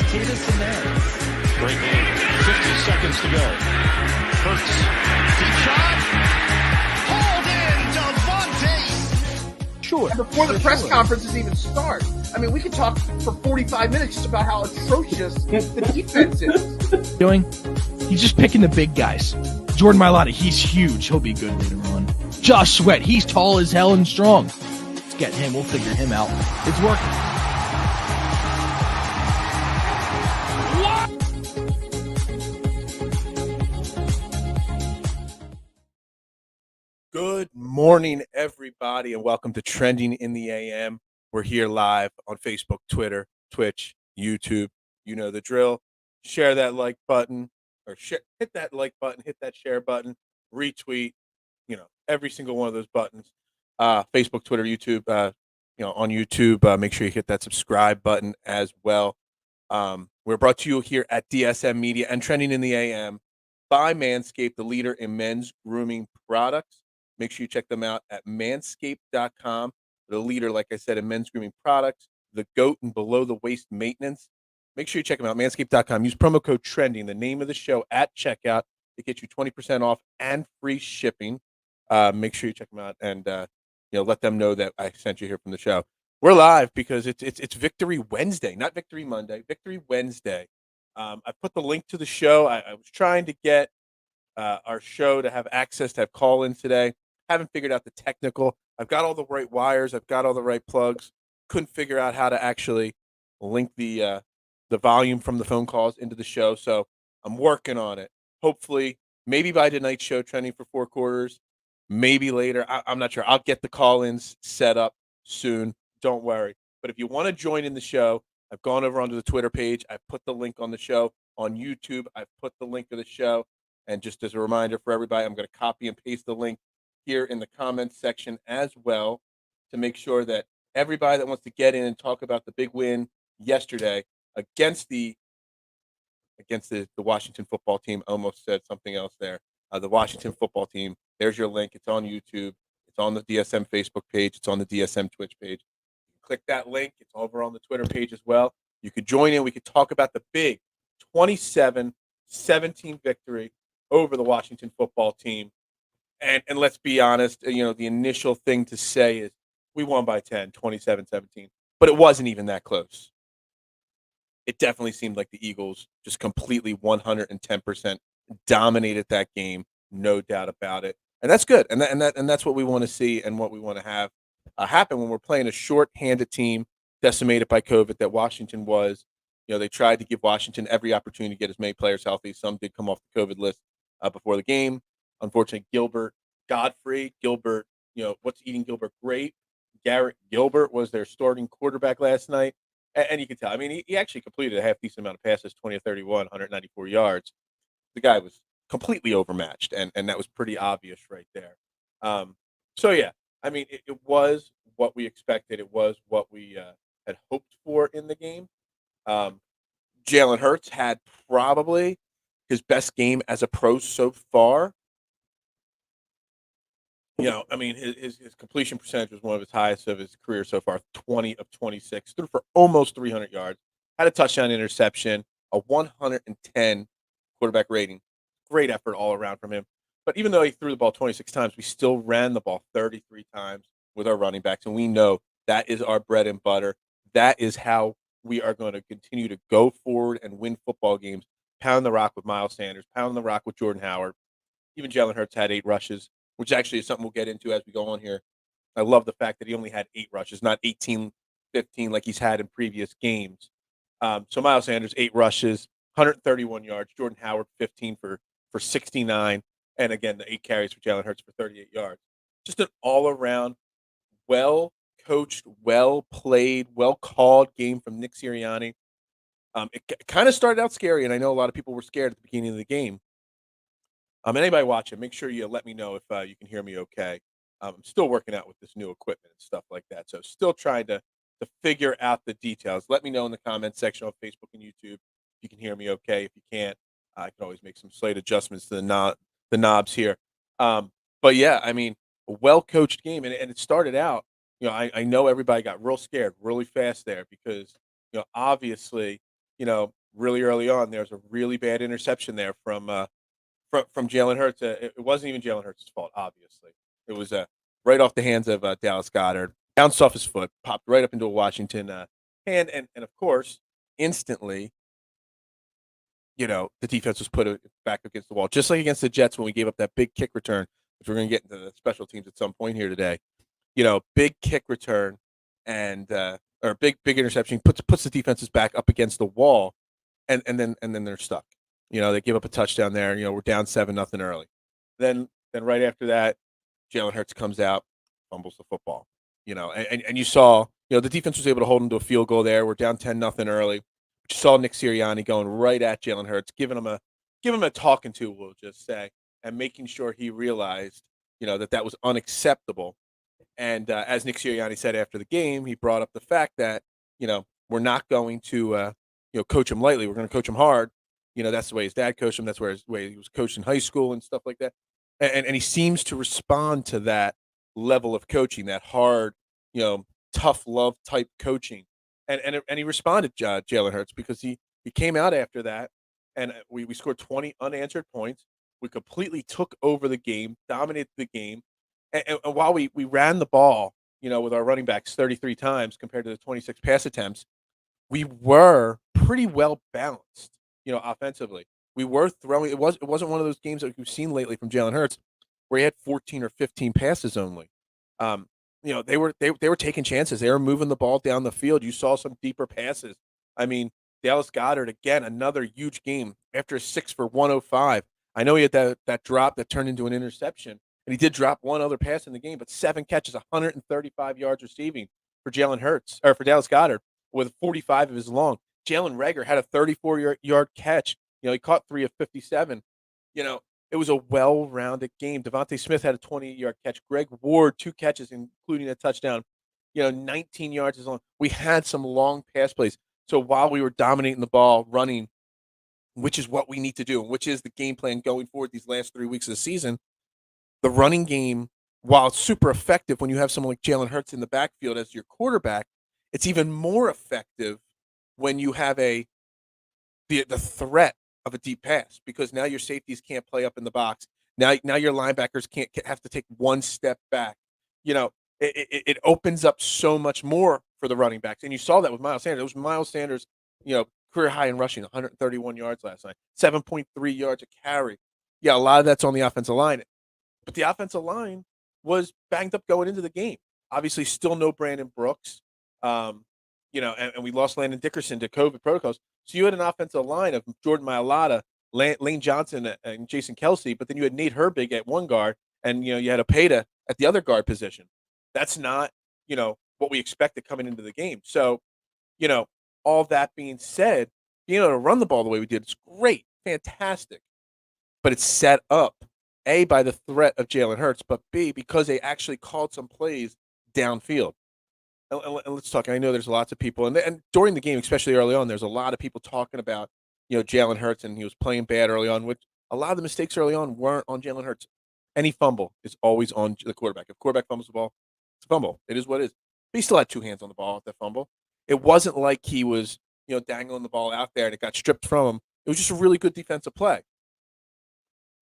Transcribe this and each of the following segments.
Tatus in there. Great game. 50 seconds to go. Hurts. Deep shot. Hold in, Devontae. Sure. Before the press conferences even start. I mean, we could talk for 45 minutes just about how atrocious the defense is. He's just picking the big guys. Jordan Mailata, he's huge. He'll be good later on. Josh Sweat, he's tall as hell and strong. Let's get him. We'll figure him out. It's working. Good morning, everybody, and welcome to Trending in the AM. We're here live on Facebook, Twitter, Twitch, YouTube. You know the drill. Share that like button, or hit that like button, hit that share button, retweet. Every single one of those buttons. Facebook, Twitter, YouTube. On YouTube, make sure you hit that subscribe button as well. We're brought to you here at DSM Media and Trending in the AM by Manscaped, the leader in men's grooming products. Make sure you check them out at manscaped.com. The leader, like I said, in men's grooming products, the GOAT and below the waist maintenance. Make sure you check them out, manscaped.com. Use promo code TRENDING, the name of the show, at checkout to get you 20% off and free shipping. Make sure you check them out and let them know that I sent you here from the show. We're live because it's Victory Wednesday, not Victory Monday, Victory Wednesday. I put the link to the show. I was trying to get our show to have access to have call-in today. Haven't figured out the technical. I've got all the right wires. I've got all the right plugs. Couldn't figure out how to actually link the volume from the phone calls into the show. So I'm working on it. Hopefully, maybe by tonight's show, Trending for Four Quarters, maybe later. I'm not sure. I'll get the call-ins set up soon. Don't worry. But if you want to join in the show, I've gone over onto the Twitter page. I've put the link on the show. On YouTube, I've put the link to the show. And just as a reminder for everybody, I'm going to copy and paste the link here in the comments section as well to make sure that everybody that wants to get in and talk about the big win yesterday against the Washington football team. I almost said something else there. The Washington football team. There's your link. It's on YouTube. It's on the DSM Facebook page. It's on the DSM Twitch page. Click that link. It's over on the Twitter page as well. You could join in. We could talk about the big 27-17 victory over the Washington football team. And let's be honest, the initial thing to say is we won by 10, 27-17. But it wasn't even that close. It definitely seemed like the Eagles just completely 110% dominated that game, no doubt about it. And that's good. And that's what we want to see and what we want to have happen when we're playing a short-handed team decimated by COVID that Washington was. They tried to give Washington every opportunity to get as many players healthy. Some did come off the COVID list before the game. Unfortunately, Gilbert, what's eating Gilbert great. Garrett Gilbert was their starting quarterback last night. And you can tell, he actually completed a half-decent amount of passes, 20 of 31, 194 yards. The guy was completely overmatched, and that was pretty obvious right there. It was what we expected. It was what we had hoped for in the game. Jalen Hurts had probably his best game as a pro so far. His completion percentage was one of his highest of his career so far, 20 of 26, threw for almost 300 yards, had a touchdown interception, a 110 quarterback rating. Great effort all around from him. But even though he threw the ball 26 times, we still ran the ball 33 times with our running backs, and we know that is our bread and butter. That is how we are going to continue to go forward and win football games. Pound the rock with Miles Sanders, pound the rock with Jordan Howard. Even Jalen Hurts had 8 rushes, which actually is something we'll get into as we go on here. I love the fact that he only had 8 rushes, not 18, 15 like he's had in previous games. So Miles Sanders, 8 rushes, 131 yards. Jordan Howard, 15 for 69. And again, the 8 carries for Jalen Hurts for 38 yards. Just an all-around, well-coached, well-played, well-called game from Nick Sirianni. It kind of started out scary, and I know a lot of people were scared at the beginning of the game. Anybody watching, make sure you let me know if you can hear me okay. I'm still working out with this new equipment and stuff like that, so still trying to figure out the details. Let me know in the comments section on Facebook and YouTube if you can hear me okay. If you can't, I can always make some slight adjustments to the knobs here. But yeah, a well-coached game, and it started out. I know everybody got real scared really fast there because obviously really early on, there was a really bad interception there from Jalen Hurts. It wasn't even Jalen Hurts' fault, obviously. It was right off the hands of Dallas Goedert, bounced off his foot, popped right up into a Washington hand, and of course, instantly, the defense was put back against the wall, just like against the Jets when we gave up that big kick return, which we're going to get into the special teams at some point here today. Big kick return and or big interception puts the defenses back up against the wall, and then they're stuck. They give up a touchdown there. We're down 7-0 early. Then right after that, Jalen Hurts comes out, fumbles the football. And you saw, the defense was able to hold him to a field goal there. We're down 10-0 early. You saw Nick Sirianni going right at Jalen Hurts, giving him a talking to, we'll just say, and making sure he realized, that was unacceptable. And as Nick Sirianni said after the game, he brought up the fact that, we're not going to, coach him lightly. We're going to coach him hard. That's the way his dad coached him. That's the way he was coached in high school and stuff like that. And he seems to respond to that level of coaching, that hard, tough love type coaching. And he responded, Jalen Hurts, because he came out after that, and we scored 20 unanswered points. We completely took over the game, dominated the game. And while we ran the ball, with our running backs 33 times compared to the 26 pass attempts, we were pretty well balanced, offensively. We were throwing. It wasn't one of those games that we've seen lately from Jalen Hurts where he had 14 or 15 passes only. They were taking chances. They were moving the ball down the field. You saw some deeper passes. I mean, Dallas Goedert, again, another huge game after a 6 for 105. I know he had that drop that turned into an interception, and he did drop one other pass in the game, but 7 catches, 135 yards receiving for Jalen Hurts, or for Dallas Goedert, with 45 of his long. Jalen Reagor had a 34-yard catch. He caught 3 of 57. It was a well-rounded game. Devontae Smith had a 20-yard catch. Greg Ward, 2 catches, including a touchdown. 19 yards is long. We had some long pass plays. So while we were dominating the ball, running, which is what we need to do, which is the game plan going forward these last 3 weeks of the season, the running game, while it's super effective when you have someone like Jalen Hurts in the backfield as your quarterback, it's even more effective when you have the threat of a deep pass, because now your safeties can't play up in the box. Now your linebackers can't have to take one step back. It opens up so much more for the running backs, and you saw that with Miles Sanders. It was Miles Sanders, career high in rushing, 131 yards last night, 7.3 yards a carry. Yeah, a lot of that's on the offensive line, but the offensive line was banged up going into the game. Obviously, still no Brandon Brooks. And we lost Landon Dickerson to COVID protocols. So you had an offensive line of Jordan Mailata, Lane Johnson, and Jason Kelsey, but then you had Nate Herbig at one guard, and you had Opeta at the other guard position. That's not what we expected coming into the game. So, all that being said, being able to run the ball the way we did is great, fantastic, but it's set up A, by the threat of Jalen Hurts, but B, because they actually called some plays downfield. And let's talk. I know there's lots of people, and during the game, especially early on, there's a lot of people talking about, Jalen Hurts, and he was playing bad early on, which a lot of the mistakes early on weren't on Jalen Hurts. Any fumble is always on the quarterback. If quarterback fumbles the ball, it's a fumble. It is what it is. But he still had 2 hands on the ball at that fumble. It wasn't like he was, dangling the ball out there and it got stripped from him. It was just a really good defensive play.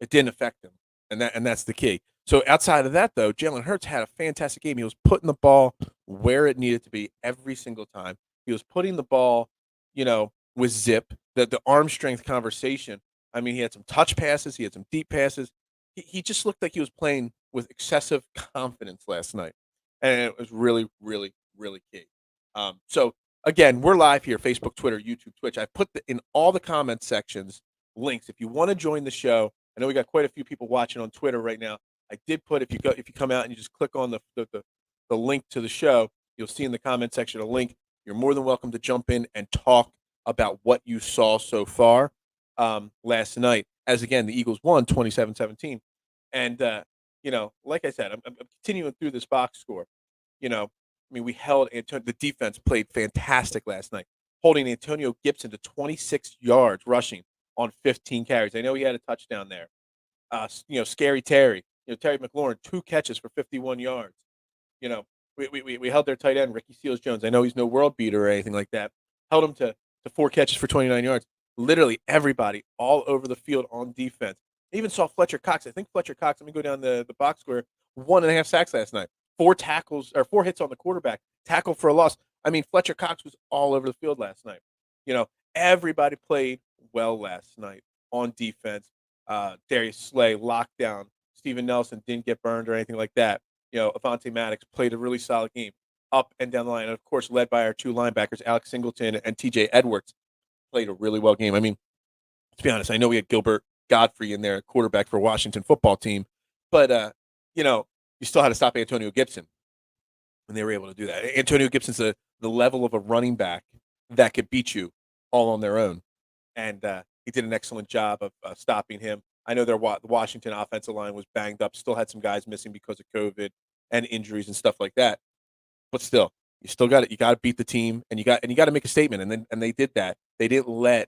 It didn't affect him, and that's the key. So outside of that, though, Jalen Hurts had a fantastic game. He was putting the ball where it needed to be every single time. He was putting the ball, with zip, the arm strength conversation. I mean, he had some touch passes. He had some deep passes. He just looked like he was playing with excessive confidence last night. And it was really, really, really key. So, again, we're live here, Facebook, Twitter, YouTube, Twitch. I put in all the comment sections links. If you want to join the show, I know we got quite a few people watching on Twitter right now. I did put, if you come out and you just click on the link to the show, you'll see in the comment section a link. You're more than welcome to jump in and talk about what you saw so far last night. As again, the Eagles won 27-17, and like I said, I'm continuing through this box score. We held the defense played fantastic last night, holding Antonio Gibson to 26 yards rushing on 15 carries. I know he had a touchdown there. Scary Terry. Terry McLaurin, 2 catches for 51 yards. We held their tight end, Ricky Seals-Jones. I know he's no world beater or anything like that. Held him to 4 catches for 29 yards. literally everybody all over the field on defense. I even saw Fletcher Cox. I think Fletcher Cox, let me go down the box score, 1.5 sacks last night, 4 hits on the quarterback, tackle for a loss. I mean, Fletcher Cox was all over the field last night. Everybody played well last night on defense. Darius Slay, lockdown. Steven Nelson didn't get burned or anything like that. Avonte Maddox played a really solid game up and down the line. And, of course, led by our 2 linebackers, Alex Singleton and TJ Edwards, played a really well game. I mean, to be honest, I know we had Gilbert Godfrey in there, quarterback for Washington football team, but you still had to stop Antonio Gibson, and they were able to do that. Antonio Gibson's the level of a running back that could beat you all on their own, and he did an excellent job of stopping him. I know the Washington offensive line was banged up, still had some guys missing because of COVID and injuries and stuff like that, but still, you still got it. You got to beat the team, and you got to make a statement, and they did that. They didn't let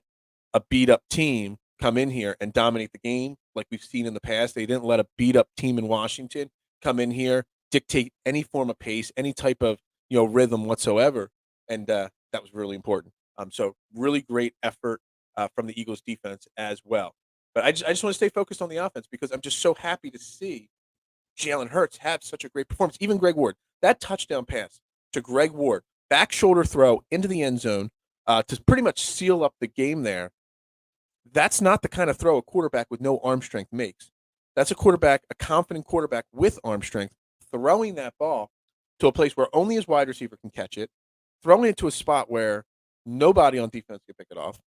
a beat up team come in here and dominate the game like we've seen in the past. They didn't let a beat up team in Washington come in here, dictate any form of pace, any type of rhythm whatsoever, and that was really important. So really great effort from the Eagles defense as well. But I just want to stay focused on the offense because I'm just so happy to see Jalen Hurts have such a great performance. Even Greg Ward, that touchdown pass to Greg Ward, back shoulder throw into the end zone to pretty much seal up the game there. That's not the kind of throw a quarterback with no arm strength makes. That's a confident quarterback with arm strength, throwing that ball to a place where only his wide receiver can catch it, throwing it to a spot where nobody on defense can pick it off.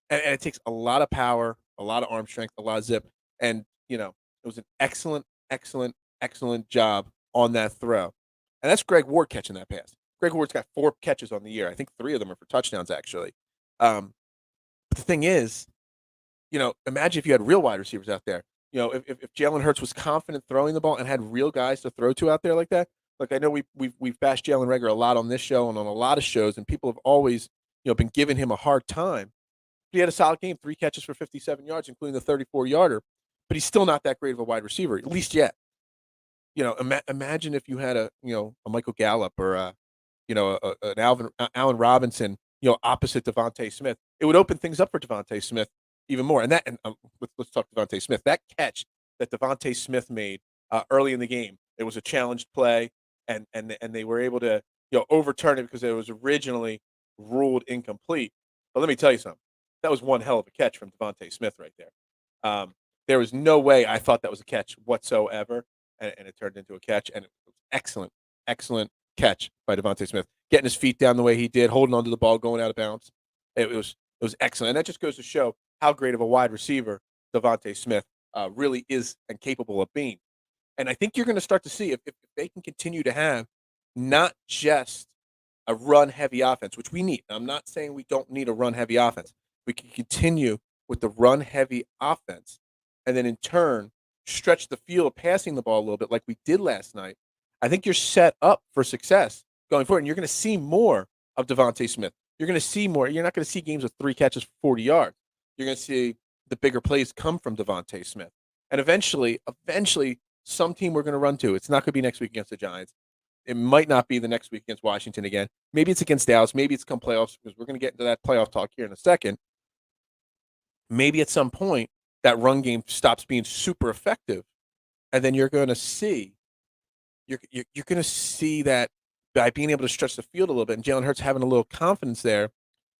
And it takes a lot of power, a lot of arm strength, a lot of zip. And, it was an excellent, excellent, excellent job on that throw. And that's Greg Ward catching that pass. Greg Ward's got 4 catches on the year. I think 3 of them are for touchdowns, actually. But the thing is, imagine if you had real wide receivers out there. If Jalen Hurts was confident throwing the ball and had real guys to throw to out there like that. Like I know we've bashed Jalen Reagor a lot on this show and on a lot of shows, and people have always been giving him a hard time. But he had a solid game, 3 catches for 57 yards, including the 34-yarder. But he's still not that great of a wide receiver, at least yet. Imagine if you had a Michael Gallup or an Allen Robinson, opposite Devontae Smith. It would open things up for Devontae Smith even more. And let's talk Devontae Smith. That catch that Devontae Smith made early in the game, it was a challenged play, and they were able to overturn it because it was originally ruled incomplete. But let me tell you something. That was one hell of a catch from Devontae Smith right there. There was no way I thought that was a catch whatsoever, and it turned into a catch, and it was excellent, excellent catch by Devontae Smith, getting his feet down the way he did, holding onto the ball, going out of bounds. It was excellent, and that just goes to show how great of a wide receiver Devontae Smith really is and capable of being. And I think you're going to start to see if they can continue to have not just a run-heavy offense, which we need. I'm not saying we don't need a run-heavy offense. We can continue with the run-heavy offense and then in turn stretch the field passing the ball a little bit like we did last night. I think you're set up for success going forward, and you're going to see more of Devontae Smith. You're going to see more. You're not going to see games with 3 catches for 40 yards. You're going to see the bigger plays come from Devontae Smith. And eventually, some team we're going to run to. It's not going to be next week against the Giants. It might not be the next week against Washington again. Maybe it's against Dallas. Maybe it's come playoffs, because we're going to get into that playoff talk here in a second. Maybe at some point that run game stops being super effective, and then you're going to see that by being able to stretch the field a little bit and Jalen Hurts having a little confidence there,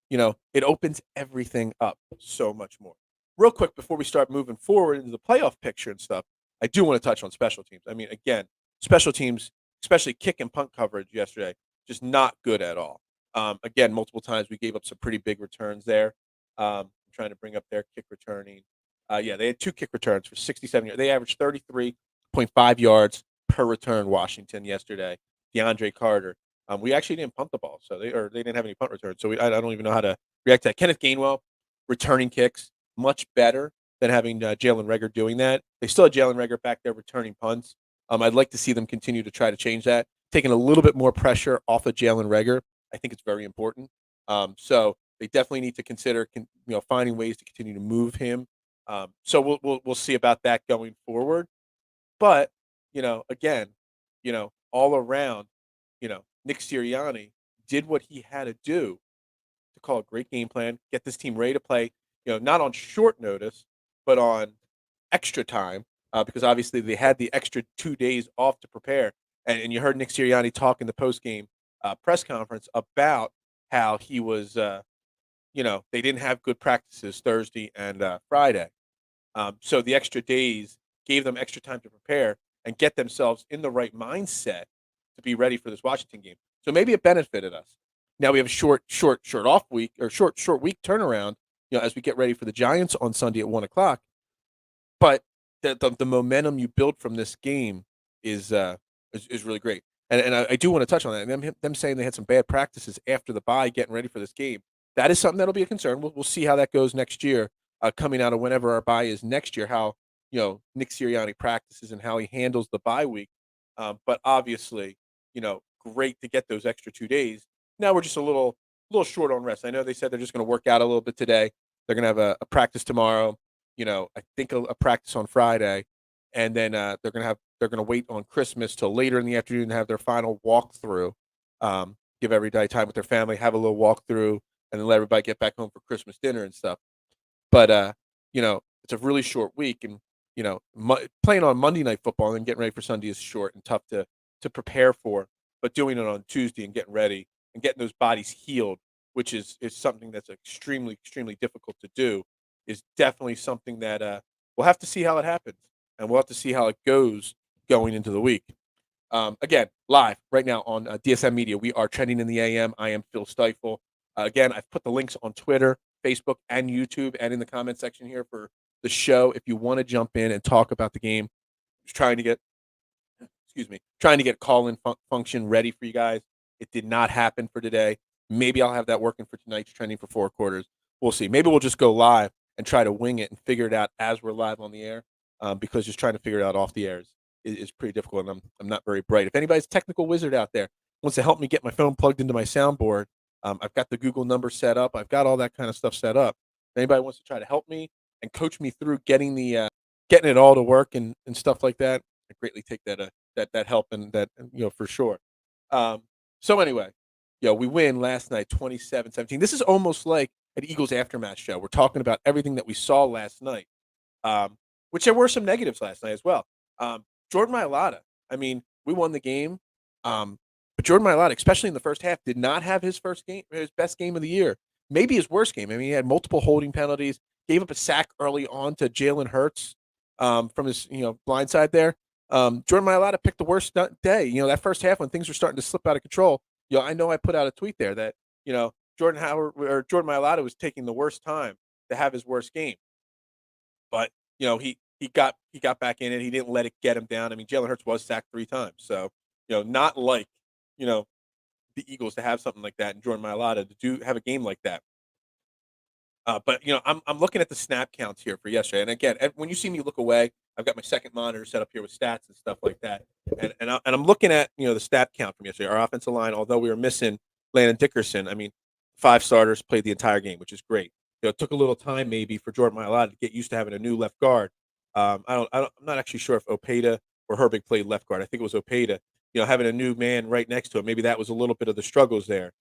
it opens everything up so much more. Real quick before we start moving forward into the playoff picture and stuff, I do want to touch on special teams. I mean, again, special teams, especially kick and punt coverage yesterday, just not good at all. Again, multiple times we gave up some pretty big returns there. I'm trying to bring up their kick returning. They had 2 kick returns for 67 yards. They averaged 33.5 yards per return, Washington, yesterday. DeAndre Carter. We actually didn't punt the ball, so they didn't have any punt returns. So I don't even know how to react to that. Kenneth Gainwell returning kicks, much better than having Jalen Reagor doing that. They still had Jalen Reagor back there returning punts. I'd like to see them continue to try to change that, taking a little bit more pressure off of Jalen Reagor. I think it's very important. So they definitely need to consider finding ways to continue to move him. So we'll see about that going forward. But again, all around, Nick Sirianni did what he had to do to call a great game plan, get this team ready to play. not on short notice, but on extra time, because obviously they had the extra 2 days off to prepare. And you heard Nick Sirianni talk in the post game press conference about how he was, they didn't have good practices Thursday and Friday. So the extra days gave them extra time to prepare and get themselves in the right mindset to be ready for this Washington game. So maybe it benefited us. Now we have a short off week or short week turnaround, as we get ready for the Giants on Sunday at 1:00. But the momentum you build from this game is really great. And I do want to touch on that. And them saying they had some bad practices after the bye, getting ready for this game. That is something that'll be a concern. We'll see how that goes next year, coming out of whenever our bye is next year. How Nick Sirianni practices and how he handles the bye week. But obviously, great to get those extra 2 days. Now we're just a little short on rest. I know they said they're just going to work out a little bit today. They're going to have a practice tomorrow. I think a practice on Friday, and then they're going to wait on Christmas till later in the afternoon to have their final walkthrough. Give everybody time with their family, have a little walkthrough, and then let everybody get back home for Christmas dinner and stuff. But it's a really short week, and playing on Monday Night Football and getting ready for Sunday is short and tough to prepare for. But doing it on Tuesday and getting ready and getting those bodies healed, which is something that's extremely difficult to do, is definitely something that we'll have to see how it happens, and we'll have to see how it goes going into the week. Again, live right now on DSM Media, we are Trending in the AM. I am Phil Stifle. Again, I've put the links on Twitter, Facebook, and YouTube, and in the comment section here for the show. If you want to jump in and talk about the game, just trying to get call-in function ready for you guys. It did not happen for today. Maybe I'll have that working for tonight's Trending for 4 quarters. We'll see. Maybe we'll just go live and try to wing it and figure it out as we're live on the air, because just trying to figure it out off the air is pretty difficult, and I'm not very bright. If anybody's a technical wizard out there wants to help me get my phone plugged into my soundboard, I've got the Google number set up. I've got all that kind of stuff set up. If anybody wants to try to help me and coach me through getting it all to work and stuff like that, I greatly take that help, and that for sure. So anyway, we win last night 27-17. This is almost like an Eagles aftermath show. We're talking about everything that we saw last night, which there were some negatives last night as well. Jordan Mailata, I mean, we won the game, but Jordan Mailata, especially in the first half, did not have his best game of the year. Maybe his worst game. I mean, he had multiple holding penalties, gave up a sack early on to Jalen Hurts from his blindside there. Jordan Mailata picked the worst day. That first half when things were starting to slip out of control. I know I put out a tweet there that Jordan Mailata was taking the worst time to have his worst game, but he got back in it. He didn't let it get him down. I mean, Jalen Hurts was sacked 3 times, so not like the Eagles to have something like that, and Jordan Mailata to have a game like that. But I'm looking at the snap counts here for yesterday, and again, when you see me look away, I've got my second monitor set up here with stats and stuff like that, and I'm looking at the stat count from yesterday. Our offensive line, although we were missing Landon Dickerson, I mean, 5 starters played the entire game, which is great. It took a little time maybe for Jordan Mailata to get used to having a new left guard. I'm not actually sure if Opeta or Herbig played left guard. I think it was Opeta. Having a new man right next to him, maybe that was a little bit of the struggles there.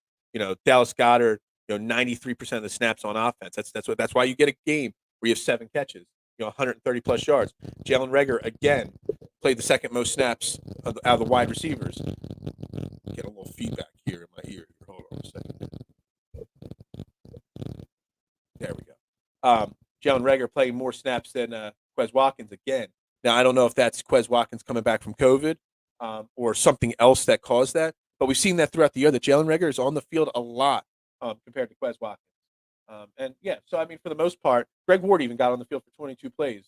Dallas Goedert, 93% of the snaps on offense. That's why you get a game where you have 7 catches, 130 plus yards. Jalen Reagor again played the second most snaps out of the wide receivers. Get a little feedback here in my ear. Hold on a second. There we go. Jalen Reagor playing more snaps than Quez Watkins again. Now I don't know if that's Quez Watkins coming back from COVID or something else that caused that, but we've seen that throughout the year that Jalen Reagor is on the field a lot compared to Quez Watkins. And yeah, so I mean, for the most part, Greg Ward even got on the field for 22 plays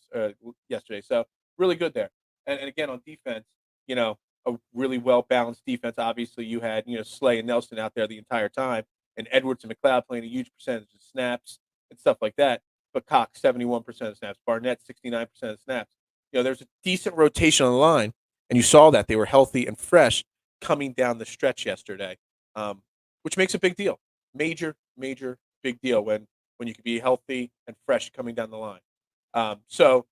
yesterday. So really good there. And again, on defense, a really well-balanced defense. Obviously, you had, Slay and Nelson out there the entire time, and Edwards and McLeod playing a huge percentage of snaps and stuff like that. But Cox, 71% of snaps. Barnett, 69% of snaps. There's a decent rotation on the line, and you saw that. They were healthy and fresh coming down the stretch yesterday, which makes a big deal. Major big deal when you can be healthy and fresh coming down the line. So,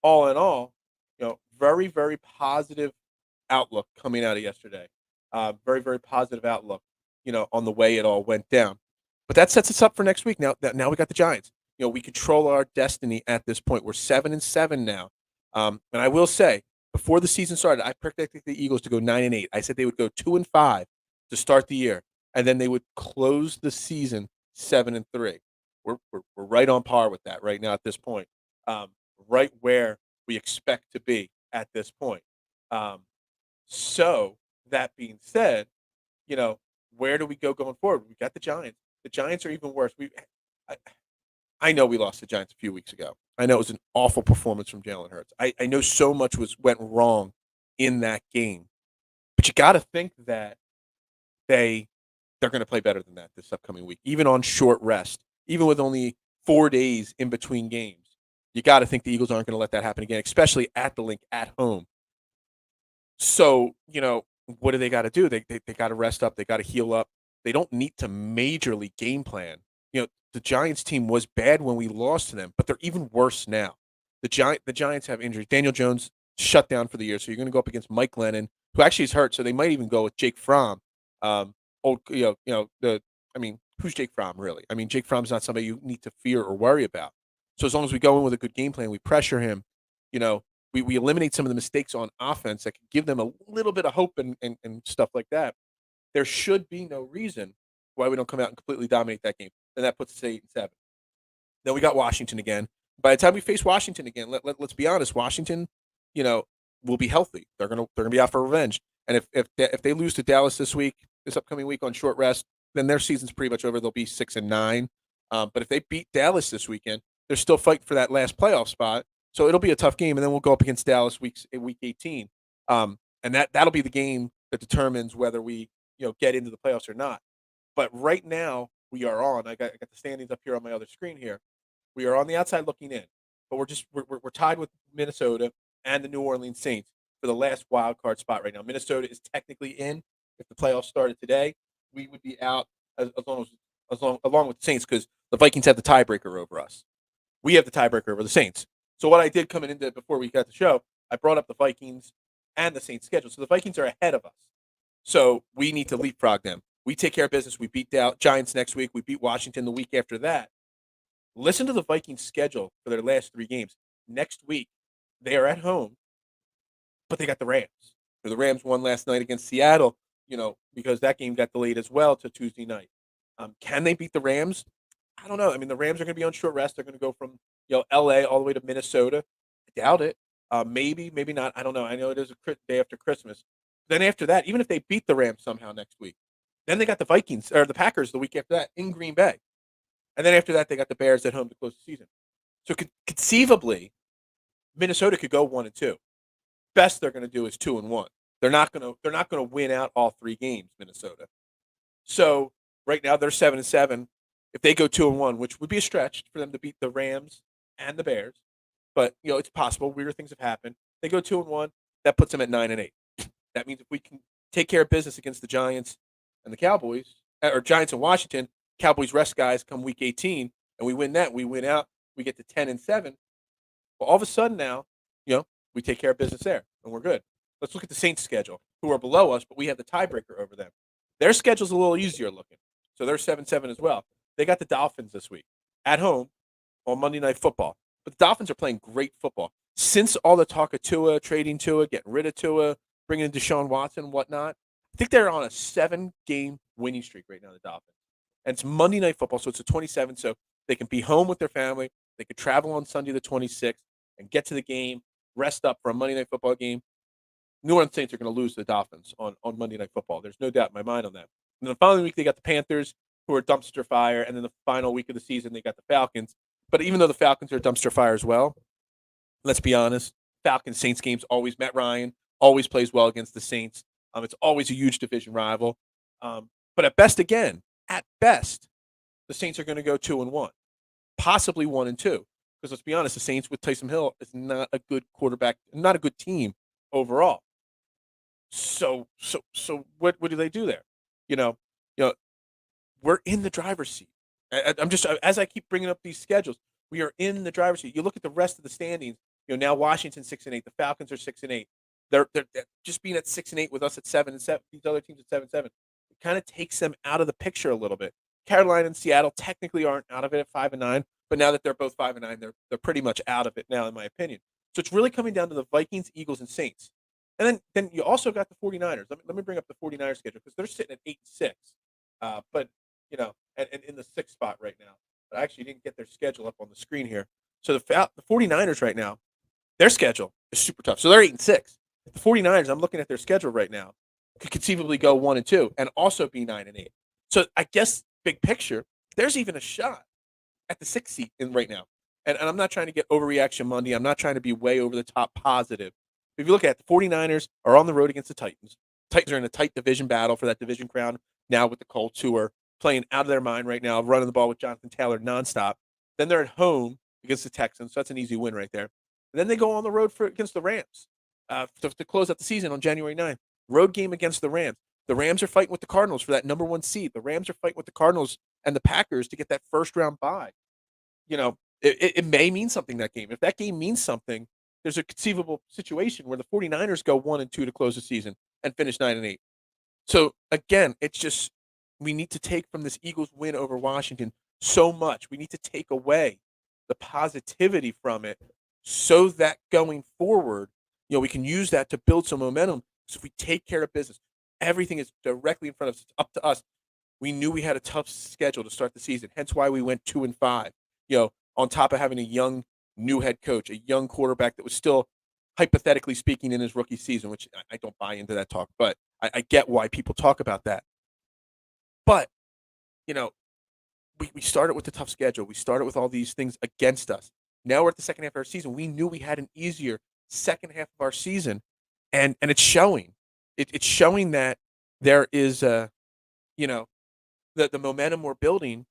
all in all, very, very positive outlook coming out of yesterday. Very, very positive outlook, on the way it all went down. But that sets us up for next week. Now we got the Giants. we control our destiny at this point. We're 7-7 now. And I will say, before the season started, I predicted the Eagles to go 9-8. I said they would go 2-5 to start the year, and then they would close the season 7-3. We're right on par with that right now at this point. Right where we expect to be at this point. So that being said, where do we go going forward? We got the Giants. The Giants are even worse. I know we lost the Giants a few weeks ago. I know it was an awful performance from Jalen Hurts. I know so much went wrong in that game, but you got to think that they're going to play better than that this upcoming week, even on short rest, even with only 4 days in between games. You got to think the Eagles aren't going to let that happen again, especially at the Link at home. So, what do they got to do? They got to rest up. They got to heal up. They don't need to majorly game plan. The Giants team was bad when we lost to them, but they're even worse now. The Giants have injuries. Daniel Jones shut down for the year, so you're going to go up against Mike Lennon, who actually is hurt. So they might even go with Jake Fromm. Who's Jake Fromm really? I mean, Jake Fromm's not somebody you need to fear or worry about. So as long as we go in with a good game plan, we pressure him. We eliminate some of the mistakes on offense that can give them a little bit of hope and stuff like that. There should be no reason why we don't come out and completely dominate that game. And that puts us at 8-7. Then we got Washington again. By the time we face Washington again, let's be honest, Washington, will be healthy. They're gonna be out for revenge. And if they lose to Dallas this upcoming week on short rest, then their season's pretty much over. They'll be 6-9. But if they beat Dallas this weekend, they're still fighting for that last playoff spot. So it'll be a tough game, and then we'll go up against Dallas week 18. And that'll be the game that determines whether we get into the playoffs or not. But right now we are on. I got the standings up here on my other screen here. We are on the outside looking in, but we're tied with Minnesota and the New Orleans Saints for the last wild card spot right now. Minnesota is technically in. If the playoffs started today, we would be out along with the Saints because the Vikings have the tiebreaker over us. We have the tiebreaker over the Saints. So what I did coming into before we got the show, I brought up the Vikings and the Saints schedule. So the Vikings are ahead of us. So we need to leapfrog them. We take care of business. We beat Giants next week. We beat Washington the week after that. Listen to the Vikings schedule for their last 3 games. Next week, they are at home, but they got the Rams. The Rams won last night against Seattle, because that game got delayed as well to Tuesday night. Can they beat the Rams? I don't know. I mean, the Rams are going to be on short rest. They're going to go from L.A. all the way to Minnesota. I doubt it. Maybe not. I don't know. I know it is a day after Christmas. Then after that, even if they beat the Rams somehow next week, then they got the Vikings or the Packers the week after that in Green Bay. And then after that, they got the Bears at home to close the season. So conceivably, Minnesota could go 1-2. Best they're going to do is 2-1. They're not going to win out all 3 games, Minnesota. So right now they're 7-7. If they go 2-1, which would be a stretch for them to beat the Rams and the Bears, but it's possible. Weirder things have happened. They go 2-1. That puts them at 9-8. That means if we can take care of business against the Giants and the Cowboys, or Giants and Washington, Cowboys rest guys come week 18, and we win that. We win out. We get to 10-7. Well, all of a sudden now, we take care of business there, and we're good. Let's look at the Saints' schedule, who are below us, but we have the tiebreaker over them. Their schedule's a little easier looking, so they're 7-7 as well. They got the Dolphins this week at home on Monday Night Football, but the Dolphins are playing great football. Since all the talk of Tua, trading Tua, getting rid of Tua, bringing in Deshaun Watson and whatnot, I think they're on a 7-game winning streak right now, the Dolphins. And it's Monday Night Football, so it's a 27, so they can be home with their family. They could travel on Sunday the 26th and get to the game, rest up for a Monday Night Football game. New Orleans Saints are going to lose to the Dolphins on Monday Night Football. There's no doubt in my mind on that. And then the following week, they got the Panthers, who are dumpster fire, and then the final week of the season, they got the Falcons. But even though the Falcons are dumpster fire as well, let's be honest, Falcons-Saints games always, Matt Ryan always plays well against the Saints. It's always a huge division rival. But at best, the Saints are going to go 2-1, possibly 1-2. Because let's be honest, the Saints with Taysom Hill is not a good quarterback, not a good team overall. So what do they do there? We're in the driver's seat. I'm just, as I keep bringing up these schedules, we are in the driver's seat. You look at the rest of the standings. Now Washington 6-8, the Falcons are 6-8. They're just being at 6-8 with us at 7-7. These other teams at 7-7. It kind of takes them out of the picture a little bit. Carolina and Seattle technically aren't out of it at 5-9, But now that they're both 5-9, they're pretty much out of it now, in my opinion. So it's really coming down to the Vikings, Eagles, and Saints. And then you also got the 49ers. Let me bring up the 49ers schedule because they're sitting at 8-6. But, and in the sixth spot right now. But I actually didn't get their schedule up on the screen here. So the 49ers right now, their schedule is super tough. So they're 8-6. The 49ers, I'm looking at their schedule right now, could conceivably go 1-2 and also be 9-8. So I guess big picture, there's even a shot at the 6th seat in right now. And I'm not trying to get overreaction Monday. I'm not trying to be way over the top positive. If you look at it, the 49ers are on the road against the Titans. Titans are in a tight division battle for that division crown now with the Colts, who are playing out of their mind right now, running the ball with Jonathan Taylor nonstop. Then they're at home against the Texans, so that's an easy win right there. And then they go on the road against the Rams to close out the season on January 9th. Road game against the Rams. The Rams are fighting with the Cardinals for that number 1 seed. The Rams are fighting with the Cardinals and the Packers to get that first round bye. It may mean something, that game. If that game means something, there's a conceivable situation where the 49ers go 1-2 to close the season and finish 9-8. So again, it's just, we need to take from this Eagles win over Washington so much. We need to take away the positivity from it so that going forward, we can use that to build some momentum. So if we take care of business, everything is directly in front of us. It's up to us. We knew we had a tough schedule to start the season, hence why we went 2-5. On top of having a young new head coach, a young quarterback that was still, hypothetically speaking, in his rookie season, which I don't buy into that talk, but I get why people talk about that. But, we started with the tough schedule. We started with all these things against us. Now we're at the second half of our season. We knew we had an easier second half of our season, and it's showing. It's showing that there is the momentum we're building.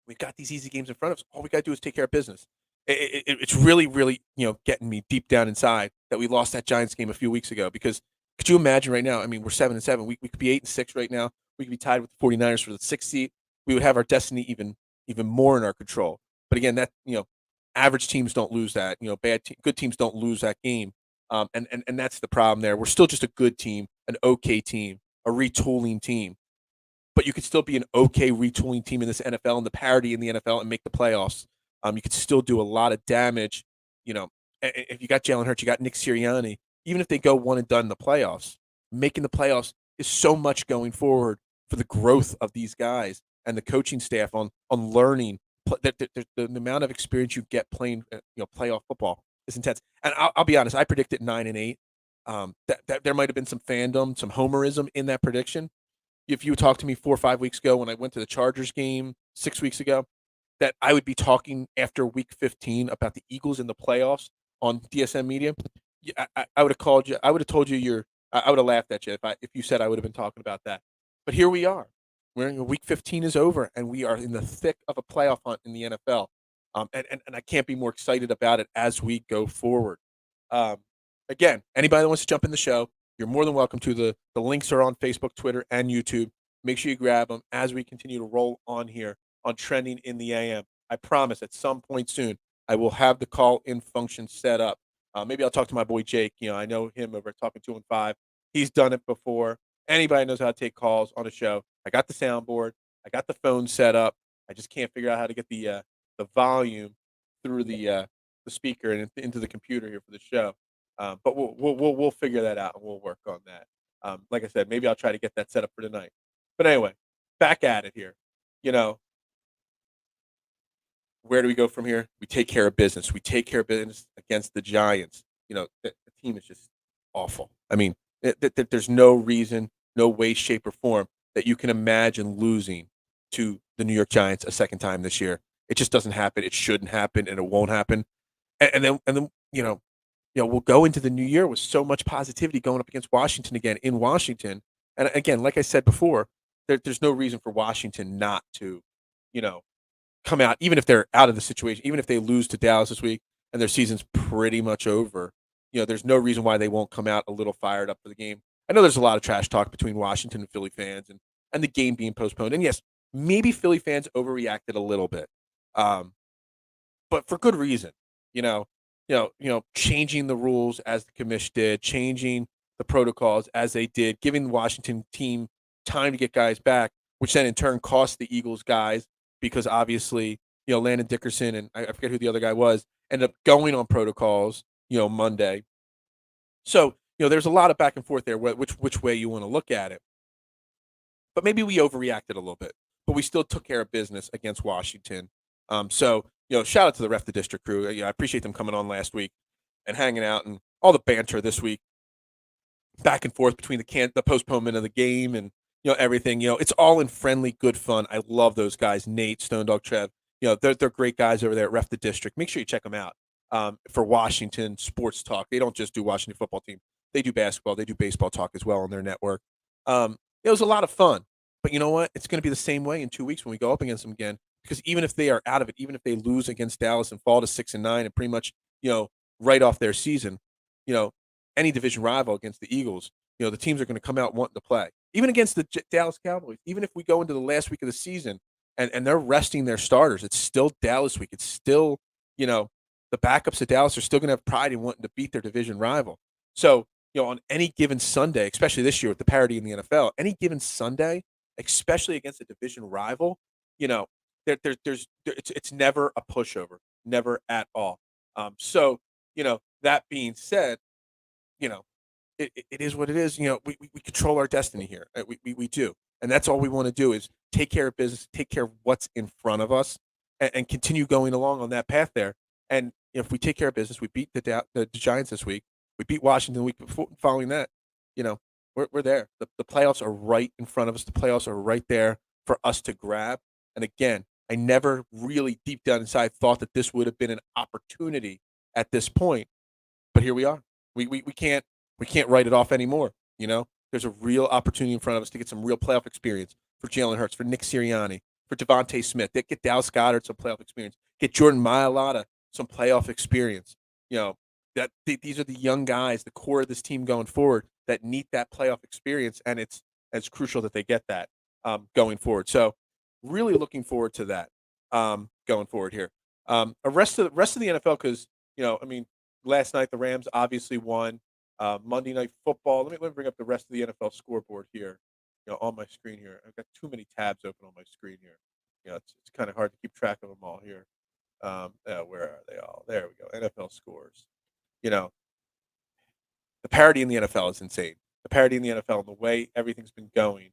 We've got these easy games in front of us. All we got to do is take care of business. It's really, really, getting me deep down inside that we lost that Giants game a few weeks ago. Because could you imagine right now? I mean, we're 7-7. We could be 8-6 right now. We could be tied with the 49ers for the 6th seed. We would have our destiny even more in our control. But again, that average teams don't lose that. Good teams don't lose that game. And that's the problem there. We're still just a good team, an okay team, a retooling team. But you could still be an okay retooling team in this NFL and the parity in the NFL and make the playoffs. You could still do a lot of damage. If you got Jalen Hurts, you got Nick Sirianni. Even if they go one and done in the playoffs, making the playoffs is so much going forward for the growth of these guys and the coaching staff on learning. The amount of experience you get playing playoff football is intense. And I'll be honest, I predicted 9-8. That there might have been some fandom, some homerism in that prediction. If you talked to me 4 or 5 weeks ago when I went to the Chargers game 6 weeks ago, that I would be talking after week 15 about the Eagles in the playoffs on DSM Media, I would have called you. I would have told you I would have laughed at you if you said I would have been talking about that. But here we are. Week 15 is over, and we are in the thick of a playoff hunt in the NFL. And I can't be more excited about it as we go forward. Again, anybody that wants to jump in the show, you're more than welcome to. The links are on Facebook, Twitter, and YouTube. Make sure you grab them as we continue to roll on here on Trending in the AM. I promise at some point soon, I will have the call-in function set up. Maybe I'll talk to my boy Jake. I know him over at Talking 2-5. He's done it before. Anybody knows how to take calls on a show. I got the soundboard. I got the phone set up. I just can't figure out how to get the volume through the speaker and into the computer here for the show. But we'll figure that out and we'll work on that. Like I said, maybe I'll try to get that set up for tonight. But anyway, back at it here. Where do we go from here? We take care of business. We take care of business against the Giants. The team is just awful. I mean, there's no reason, no way, shape, or form that you can imagine losing to the New York Giants a second time this year. It just doesn't happen. It shouldn't happen, and it won't happen. And then we'll go into the new year with so much positivity going up against Washington again in Washington. And again, like I said before, there's no reason for Washington not to, come out, even if they're out of the situation, even if they lose to Dallas this week and their season's pretty much over. There's no reason why they won't come out a little fired up for the game. I know there's a lot of trash talk between Washington and Philly fans and the game being postponed. And yes, maybe Philly fans overreacted a little bit, but for good reason. Changing the rules as the commish did, changing the protocols as they did, giving the Washington team time to get guys back, which then in turn cost the Eagles guys because obviously, Landon Dickerson and I forget who the other guy was, ended up going on protocols, Monday. So, there's a lot of back and forth there, which way you want to look at it. But maybe we overreacted a little bit, but we still took care of business against Washington. So, shout out to the Ref the District crew. I appreciate them coming on last week and hanging out and all the banter this week, back and forth between the postponement of the game and everything. It's all in friendly, good fun. I love those guys, Nate, Stone Dog, Trev. They're great guys over there at Ref the District. Make sure you check them out for Washington sports talk. They don't just do Washington football team. They do basketball. They do baseball talk as well on their network. It was a lot of fun. But you know what? It's going to be the same way in 2 weeks when we go up against them again. Because even if they are out of it, even if they lose against Dallas and fall to 6-9 and pretty much write off their season, any division rival against the Eagles, the teams are going to come out wanting to play. Even against the Dallas Cowboys, even if we go into the last week of the season and they're resting their starters, it's still Dallas week. It's still, the backups of Dallas are still going to have pride in wanting to beat their division rival. So, on any given Sunday, especially this year with the parity in the NFL, any given Sunday, especially against a division rival, it's never a pushover, never at all. So, that being said, it is what it is. We control our destiny here. We do. And that's all we want to do is take care of business, take care of what's in front of us and continue going along on that path there. And if we take care of business, we beat the Giants this week. We beat Washington the week before, following that. We're there. The playoffs are right in front of us. The playoffs are right there for us to grab. And again, I never really deep down inside thought that this would have been an opportunity at this point. But here we are. We can't write it off anymore. There's a real opportunity in front of us to get some real playoff experience for Jalen Hurts, for Nick Sirianni, for Devontae Smith. They get Dallas Goedert some playoff experience. Get Jordan Mailata some playoff experience. These are the young guys, the core of this team going forward that need that playoff experience, and it's crucial that they get that going forward. So, really looking forward to that going forward here. The rest of the NFL, because last night the Rams obviously won. Monday Night Football. Let me bring up the rest of the NFL scoreboard here. On my screen here. I've got too many tabs open on my screen here. It's kind of hard to keep track of them all here. Where are they all? There we go. NFL scores. The parity in the NFL is insane. The parity in the NFL and the way everything's been going,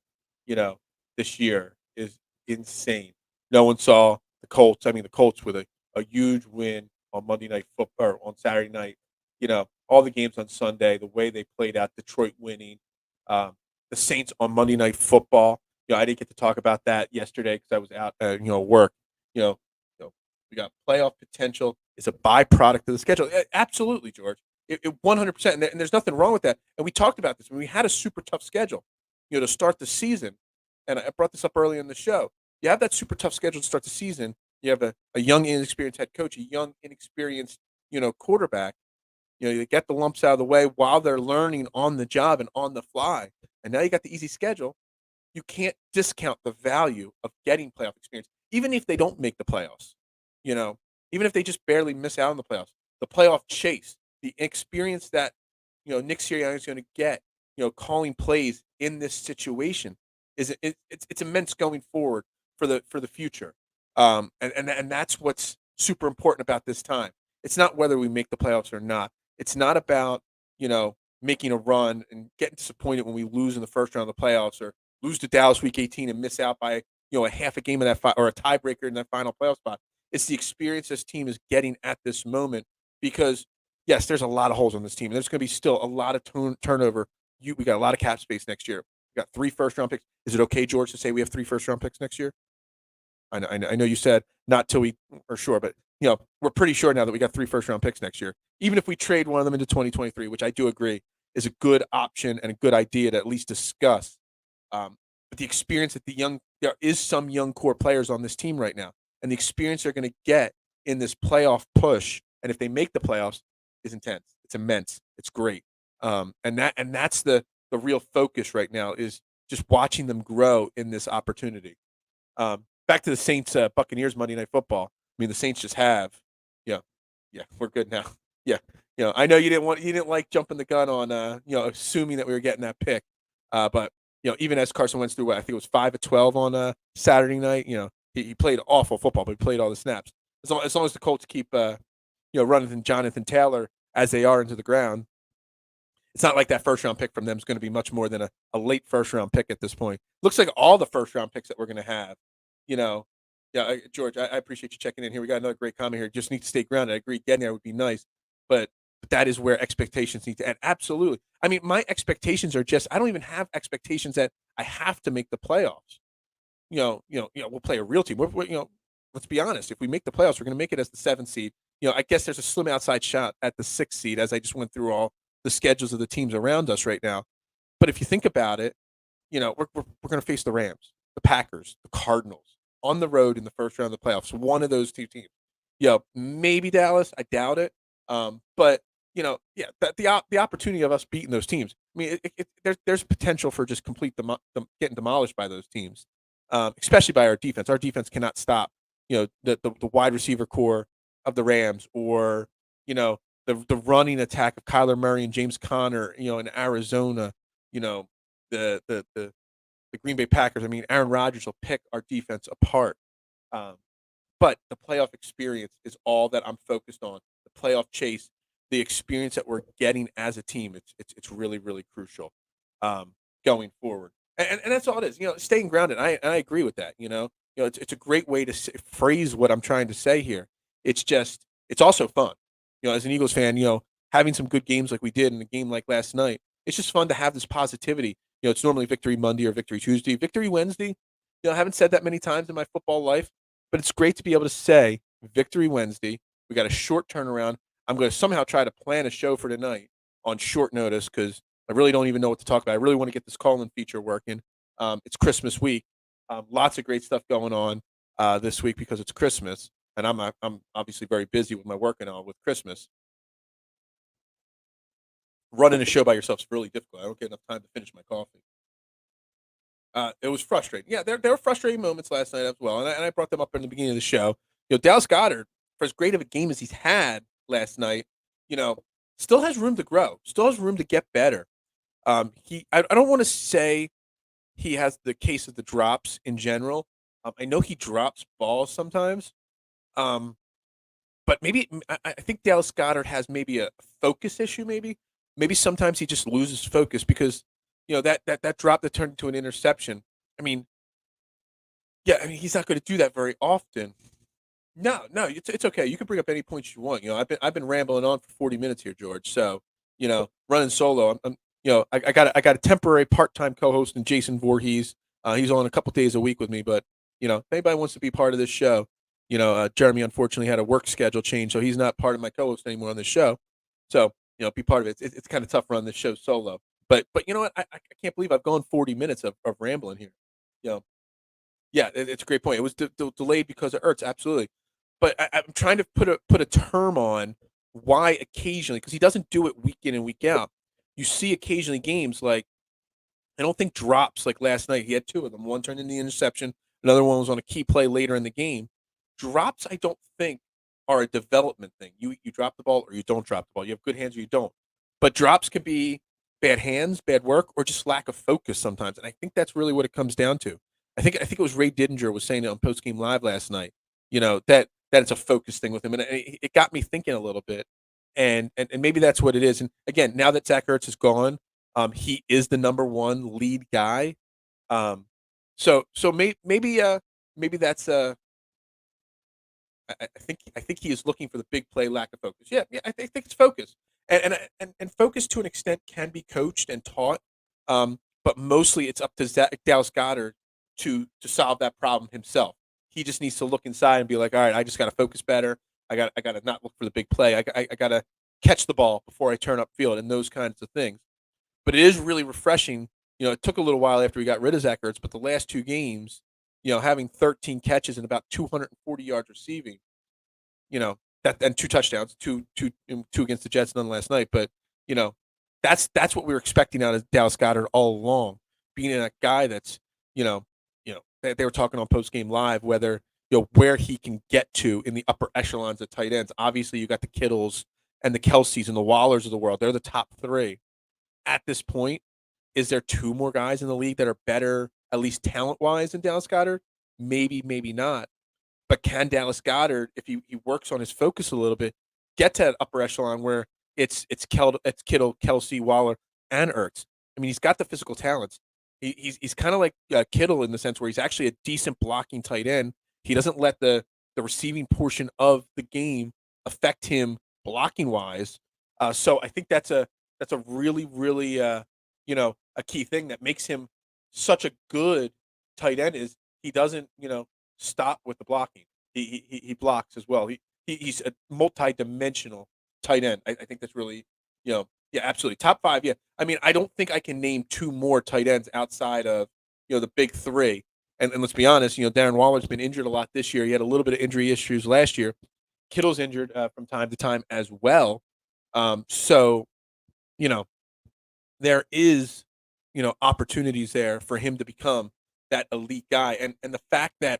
this year is insane. No one saw the Colts. The Colts with a huge win on Monday Night Football or on Saturday night. All the games on Sunday, the way they played out, Detroit winning, the Saints on Monday Night Football. I didn't get to talk about that yesterday because I was out, work. We got playoff potential. It's a byproduct of the schedule. Absolutely, George. It 100%. And there's nothing wrong with that. And we talked about this when we had a super tough schedule, to start the season. And I brought this up early in the show. You have that super tough schedule to start the season. You have a young, inexperienced head coach, a young, inexperienced, quarterback. You get the lumps out of the way while they're learning on the job and on the fly. And now you got the easy schedule. You can't discount the value of getting playoff experience, even if they don't make the playoffs. Even if they just barely miss out on the playoffs. The playoff chase, the experience that Nick Sirianni is going to get, calling plays in this situation it's immense going forward for the future. And that's what's super important about this time. It's not whether we make the playoffs or not. It's not about, making a run and getting disappointed when we lose in the first round of the playoffs or lose to Dallas week 18 and miss out by, a half a game of that or a tiebreaker in that final playoff spot. It's the experience this team is getting at this moment because, yes, there's a lot of holes on this team. There's going to be still a lot of turnover. We got a lot of cap space next year. We got 3 first-round picks. Is it okay, George, to say we have 3 first-round picks next year? I know you said not till we are sure, but we're pretty sure now that we got 3 first-round picks next year. Even if we trade one of them into 2023, which I do agree is a good option and a good idea to at least discuss. But the experience that there is some young core players on this team right now, and the experience they're going to get in this playoff push, and if they make the playoffs, is intense. It's immense. It's great. And that's the real focus right now is just watching them grow in this opportunity. Back to the Saints Buccaneers Monday Night Football. The Saints just have, we're good now. Yeah, I know you didn't like jumping the gun on, assuming that we were getting that pick, but even as Carson Wentz threw, I think it was 5 of 12 on Saturday night. He played awful football, but he played all the snaps. As long as the Colts keep running Jonathan Taylor as they are into the ground, it's not like that first round pick from them is going to be much more than a late first round pick at this point. Looks like all the first round picks that we're going to have, George, I appreciate you checking in here. We got another great comment here. Just need to stay grounded. I agree. Getting there would be nice, but that is where expectations need to end. Absolutely. I mean, my expectations are I don't even have expectations that I have to make the playoffs. We'll play a real team. Let's be honest. If we make the playoffs, we're going to make it as the 7th seed. I guess there's a slim outside shot at the 6th seed, as I just went through all the schedules of the teams around us right now. But if you think about it, we're going to face the Rams, the Packers, the Cardinals on the road in the first round of the playoffs. One of those two teams. Maybe Dallas. I doubt it. But the opportunity of us beating those teams. I mean, there's potential for just complete getting demolished by those teams, especially by our defense. Our defense cannot stop the wide receiver core of the Rams, or the running attack of Kyler Murray and James Conner, in Arizona, the Green Bay Packers. I mean, Aaron Rodgers will pick our defense apart. But the playoff experience is all that I'm focused on. The playoff chase, the experience that we're getting as a team, it's really, really crucial going forward. And that's all it is. Staying grounded. I agree with that. It's a great way to phrase what I'm trying to say here. It's also fun. As an Eagles fan, having some good games like we did in a game like last night, it's just fun to have this positivity. It's normally Victory Monday or Victory Tuesday. Victory Wednesday, I haven't said that many times in my football life, but it's great to be able to say Victory Wednesday. We got a short turnaround. I'm going to somehow try to plan a show for tonight on short notice because I really don't even know what to talk about. I really want to get this call-in feature working. It's Christmas week. Lots of great stuff going on this week because it's Christmas, and I'm obviously very busy with my working on with Christmas. Running a show by yourself is really difficult. I don't get enough time to finish my coffee. It was frustrating. Yeah, there were frustrating moments last night as well, and I brought them up in the beginning of the show. Dallas Goedert, for as great of a game as he's had last night, still has room to grow, still has room to get better. I don't want to say he has the case of the drops in general. I know he drops balls sometimes, but maybe I think Dallas Goedert has maybe a focus issue. Maybe sometimes he just loses focus because that drop that turned into an interception. I mean, he's not going to do that very often. No, it's okay. You can bring up any points you want. I've been rambling on for 40 minutes here, George. So, running solo. I got a temporary part-time co-host in Jason Voorhees. He's on a couple days a week with me, but if anybody wants to be part of this show, Jeremy unfortunately had a work schedule change, so he's not part of my co-host anymore on this show. So, be part of it. It's kind of tough running this show solo. But you know what? I can't believe I've gone 40 minutes of rambling here. Yeah, it's a great point. It was delayed because of Ertz, absolutely. But I'm trying to put a term on why occasionally, because he doesn't do it week in and week out. You see occasionally games like, I don't think drops like last night. He had two of them. One turned into the interception. Another one was on a key play later in the game. Drops, I don't think, are a development thing. You drop the ball or you don't drop the ball. You have good hands or you don't. But drops can be bad hands, bad work, or just lack of focus sometimes. And I think that's really what it comes down to. I think it was Ray Didinger was saying it on Post Game Live last night. That it's a focus thing with him, and it got me thinking a little bit. And maybe that's what it is. And again, now that Zach Ertz is gone, he is the number one lead guy. So maybe that's I think he is looking for the big play, lack of focus. Yeah, I think it's focus, and focus to an extent can be coached and taught, but mostly it's up to Dallas Goedert to solve that problem himself. He just needs to look inside and be like, all right, I just got to focus better. I got to not look for the big play. I got to catch the ball before I turn upfield and those kinds of things. But it is really refreshing. It took a little while after we got rid of Zach Ertz, but the last two games, having 13 catches and about 240 yards receiving, that and two touchdowns, two against the Jets, none last night. But that's what we were expecting out of Dallas Goedert all along, being a guy that's they were talking on Post Game Live whether where he can get to in the upper echelons of tight ends. Obviously, you got the Kittles and the Kelseys and the Wallers of the world. They're the top three. At this point, is there two more guys in the league that are better, at least talent-wise, than Dallas Goedert? maybe, maybe not. But can Dallas Goedert, if he works on his focus a little bit, get to that upper echelon where it's Kittle, Kelsey, Waller, and Ertz? I mean, he's got the physical talents. He's kind of like Kittle in the sense where he's actually a decent blocking tight end. He doesn't let the receiving portion of the game affect him blocking wise. So I think that's a really really a key thing that makes him such a good tight end is he doesn't stop with the blocking. He blocks as well. He's a multi-dimensional tight end. I think that's really yeah, absolutely top 5. Yeah, I mean I don't think I can name 2 more tight ends outside of the big 3. And let's be honest, Darren Waller's been injured a lot this year. He had a little bit of injury issues last year. Kittle's injured from time to time as well. So there is opportunities there for him to become that elite guy. And the fact that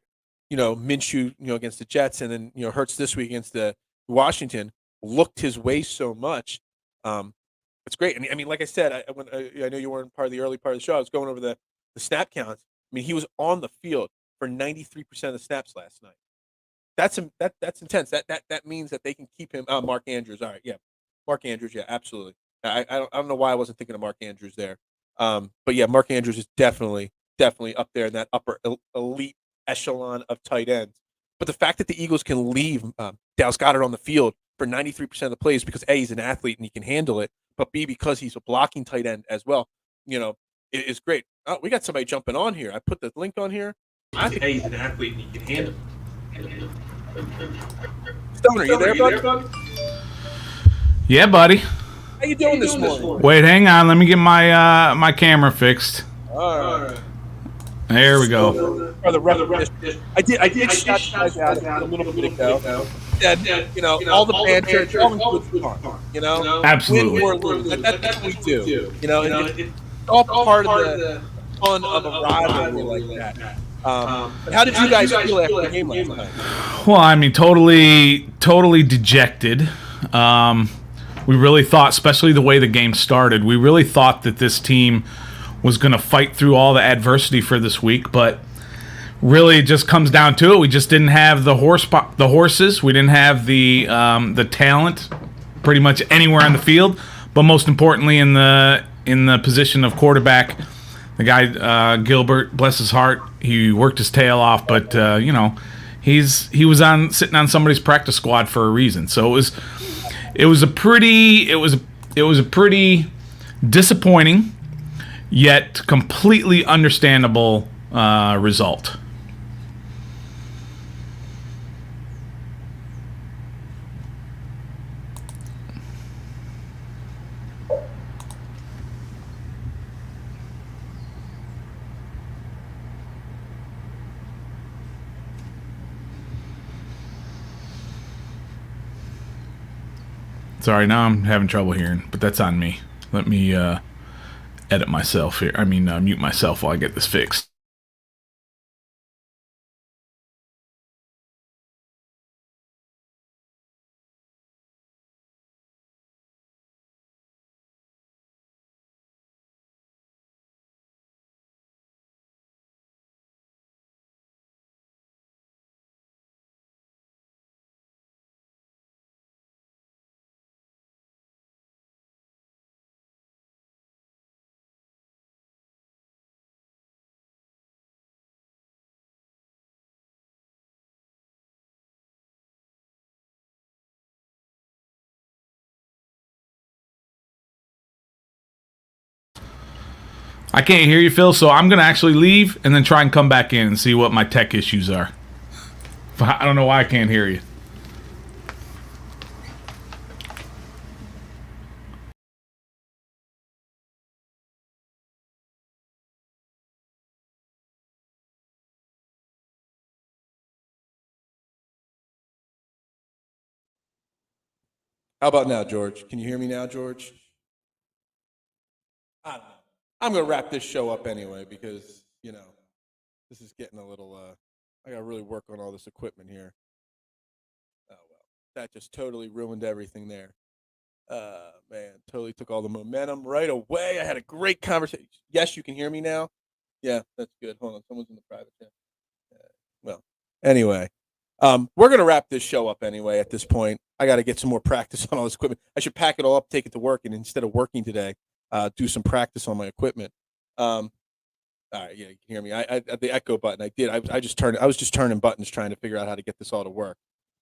Minshew against the Jets and then Hurts this week against the Washington looked his way so much. It's great. And I mean, like I said, I know you weren't part of the early part of the show. I was going over the snap counts. I mean, he was on the field for 93% of the snaps last night. That's intense. That means that they can keep him. Mark Andrews. All right, yeah, Mark Andrews. Yeah, absolutely. I don't know why I wasn't thinking of Mark Andrews there. But yeah, Mark Andrews is definitely up there in that upper elite echelon of tight ends. But the fact that the Eagles can leave Dallas Goedert on the field for 93% of the plays because A, he's an athlete and he can handle it, but B, because he's a blocking tight end as well, it is great. Oh, we got somebody jumping on here. I put the link on here. I think A, he's an athlete and he can handle it. Stoner, you there, bud? Yeah, buddy. How you doing this morning? Wait, hang on. Let me get my my camera fixed. All right. There we go. For the record, I did shout you guys out a little bit ago. And, all the banter, it's all in good fun, Absolutely. Win or lose, that's what we do. It's all part of the fun of a rivalry like that. But how did you guys feel after the game last night? Well, I mean, totally dejected. We really thought, especially the way the game started, we really thought that this team was going to fight through all the adversity for this week, but really it just comes down to it. We just didn't have the horses. We didn't have the talent pretty much anywhere on the field, but most importantly in the position of quarterback, the guy Gilbert, bless his heart, he worked his tail off, but he was sitting on somebody's practice squad for a reason. So it was a pretty disappointing yet completely understandable result. Sorry, now I'm having trouble hearing, but that's on me. Let me edit myself here. Mute myself while I get this fixed. I can't hear you, Phil, so I'm going to actually leave and then try and come back in and see what my tech issues are. I don't know why I can't hear you. How about now, George? Can you hear me now, George? I don't know. I'm going to wrap this show up anyway because, this is getting a little, I got to really work on all this equipment here. Oh, well, that just totally ruined everything there. Man, totally took all the momentum right away. I had a great conversation. Yes, you can hear me now? Yeah, that's good. Hold on. Someone's in the private chat. Anyway, we're gonna wrap this show up anyway. At this point, I got to get some more practice on all this equipment. I should pack it all up, take it to work, and instead of working today, do some practice on my equipment. All right, yeah, you can hear me. I the echo button. I just turned. I was just turning buttons trying to figure out how to get this all to work.